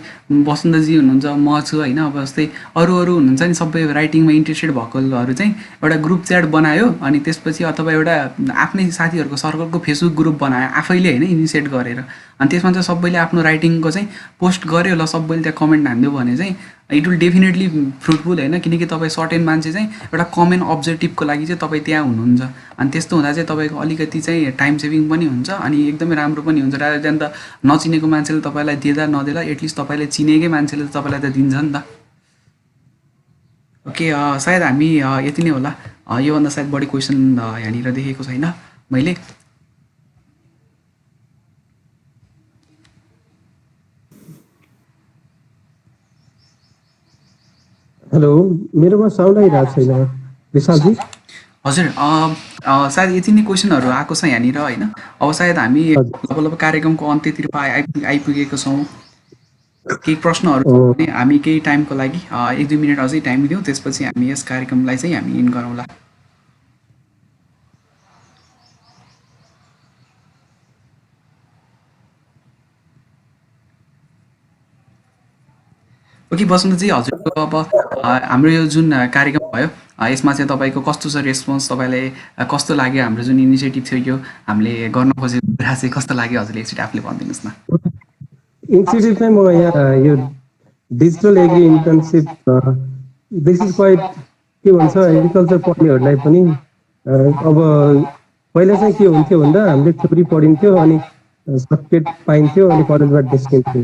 वसन्तजी हुनुहुन्छ, म छु होइन। अब जस्तै अरू हुनुहुन्छ नि सबै राइटिङमा इन्ट्रेस्टेड भएकोहरू चाहिँ एउटा ग्रुप च्याट बनायो, अनि त्यसपछि अथवा एउटा आफ्नै साथीहरूको सर्कलको फेसबुक ग्रुप बनायो आफैले होइन, इनिसिएट गरेर। अनि त्यसमा चाहिँ सबैले आफ्नो राइटिङको चाहिँ पोस्ट गर्यो, ल सबैले त्यहाँ कमेन्ट हानिदियो भने चाहिँ इट विल डेफिनेटली फ्रुटफुल होइन। किनकि तपाईँ सर्टेन मान्छे चाहिँ एउटा कमन अब्जेक्टिभको लागि चाहिँ तपाईँ त्यहाँ हुनुहुन्छ। अनि त्यस्तो हुँदा चाहिँ तपाईँको अलिकति चाहिँ टाइम सेभिङ पनि हुन्छ अनि एकदमै राम्रो पनि हुन्छ। रादर देन त नचिनेको मान्छेले तपाईँलाई दिँदा नदिँदा एटलिस्ट तपाईँले चिनेकै मान्छेले त तपाईँलाई त दिन्छ नि त। ओके, सायद हामी यति नै होला। योभन्दा सायद बढी क्वेसन यहाँनिर देखेको छैन मैले। हेलो, मेरोमा साउन्ड आइरहेको छैन विशालजी? हजुर, सायद यति नै क्वेसनहरू आएको छ यहाँनिर होइन। अब सायद हामी लगभग कार्यक्रमको अन्त्यतिर आइपुगेको छौँ। केही प्रश्नहरू छ भने हामी केही टाइमको लागि 1-2 मिनट अझै टाइम दिउँ, त्यसपछि हामी यस कार्यक्रमलाई चाहिँ हामी इन गरौँला। ओके बसन्तजी, हजुरको अब हाम्रो यो जुन कार्यक्रम भयो यसमा चाहिँ तपाईँको कस्तो छ रेस्पोन्स, तपाईँलाई कस्तो लाग्यो हाम्रो जुन इनिसिएटिभ थियो यो हामीले गर्न खोजेको कुरा चाहिँ कस्तो लाग्यो, हजुरले एकचोटि आफूले भनिदिनुहोस् न। इन्स्टिट्युट चाहिँ म यहाँ यो digital agri internship, this is quite के भन्छ एग्रिकल्चर पढ्नेहरूलाई पनि। अब पहिला चाहिँ के हुन्थ्यो भन्दा हामीले थ्योरी पढिन्थ्यो अनि सर्टिफिकेट पाइन्थ्यो अनि कलेजबाट निस्किन्थ्यो।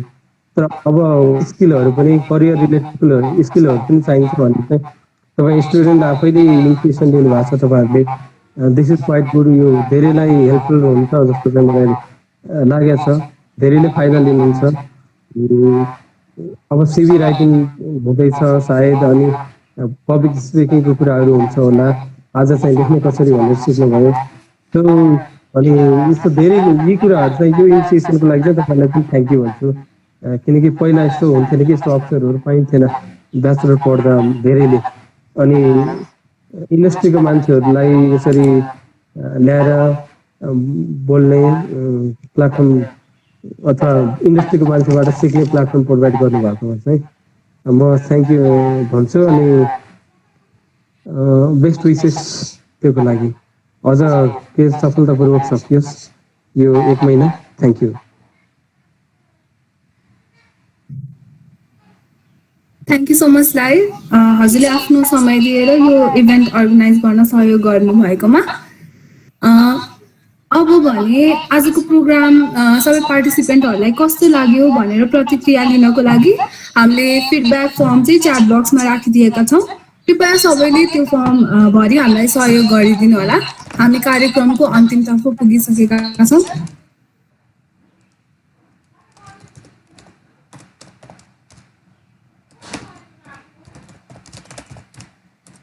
तर अब स्किलहरू पनि करियर रिलेटेड स्किलहरू पनि चाहिन्छ भने चाहिँ तपाईँ स्टुडेन्ट आफैले इनिसिएसन लिनु भएको छ तपाईँहरूले। दिस इज क्वाइट गुड, यो धेरैलाई हेल्पफुल हुन्छ जस्तो चाहिँ मलाई लागेको छ। धेरैले फाइदा लिनुहुन्छ। अब सिभी राइटिङ हुँदैछ सायद, अनि पब्लिक स्पिकिङको कुराहरू हुन्छ होला। आज चाहिँ लेख्ने कसरी भनेर सिक्नुभयो। त्यो अनि यस्तो धेरै यी कुराहरू चाहिँ यो इनिसिएसनको लागि चाहिँ तपाईँलाई पनि थ्याङ्क यू भन्छु। किनकि पहिला यस्तो हुन्थेन कि यस्तो अवसरहरू पाइन्थेन ब्याचलर पढ्दा धेरैले। अनि इन्डस्ट्रीको मान्छेहरूलाई यसरी ल्याएर बोल्ने प्लेटफर्म अथवा इन्डस्ट्रीको मान्छेबाट सिक्ने प्लेटफर्म प्रोभाइड गर्नुभएकोमा चाहिँ म थ्याङ्क यू भन्छु। अनि बेस्ट विसेस त्योको लागि। अझ के सफलतापूर्वक सकियोस् यो 1 महिना। Thank you. Thank you so much लाई, हजुरले आफ्नो समय दिएर यो इभेन्ट अर्गनाइज गर्न सहयोग गर्नुभएकोमा। अब भने आजको प्रोग्राम सबै पार्टिसिपेन्टहरूलाई कस्तो लाग्यो भनेर प्रतिक्रिया लिनको लागि हामीले फिडब्याक फर्म चाहिँ च्याट बक्समा राखिदिएका छौँ। कृपया सबैले त्यो फर्म भरि हामीलाई सहयोग गरिदिनु होला। हामी कार्यक्रमको अन्तिमतर्फ पुगिसकेका छौँ।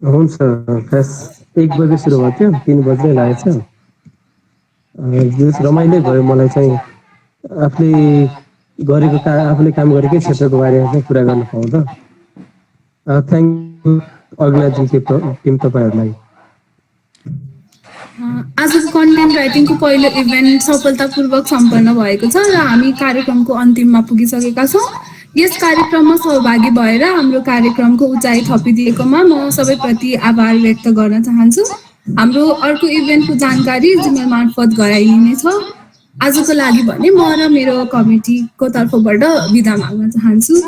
हुन्छ, क्लास 1 बजे सुरु भएको थियो, 3 बज्दै लागेछ। रमाइलो भयो मलाई चाहिँ आफूले गरेको आफूले काम गरेकै क्षेत्रको बारेमा चाहिँ कुरा गर्न पाउँदा। थ्याङ्क यू अर्गनाइजिङ टिम तपाईँहरूलाई। आजको कन्टेन्ट राइटिङको पहिलो इभेन्ट सफलतापूर्वक सम्पन्न भएको छ र हामी कार्यक्रमको अन्तिममा पुगिसकेका छौँ। यस कार्यक्रममा सहभागी भएर हाम्रो कार्यक्रमको उचाइ थपिदिएकोमा म सबैप्रति आभार व्यक्त गर्न चाहन्छु। हाम्रो अर्को इभेन्टको जानकारी जिमेल मार्फत गराइनेछ। आजको लागि भने म र मेरो कमिटीको तर्फबाट बिदा माग्न चाहन्छु।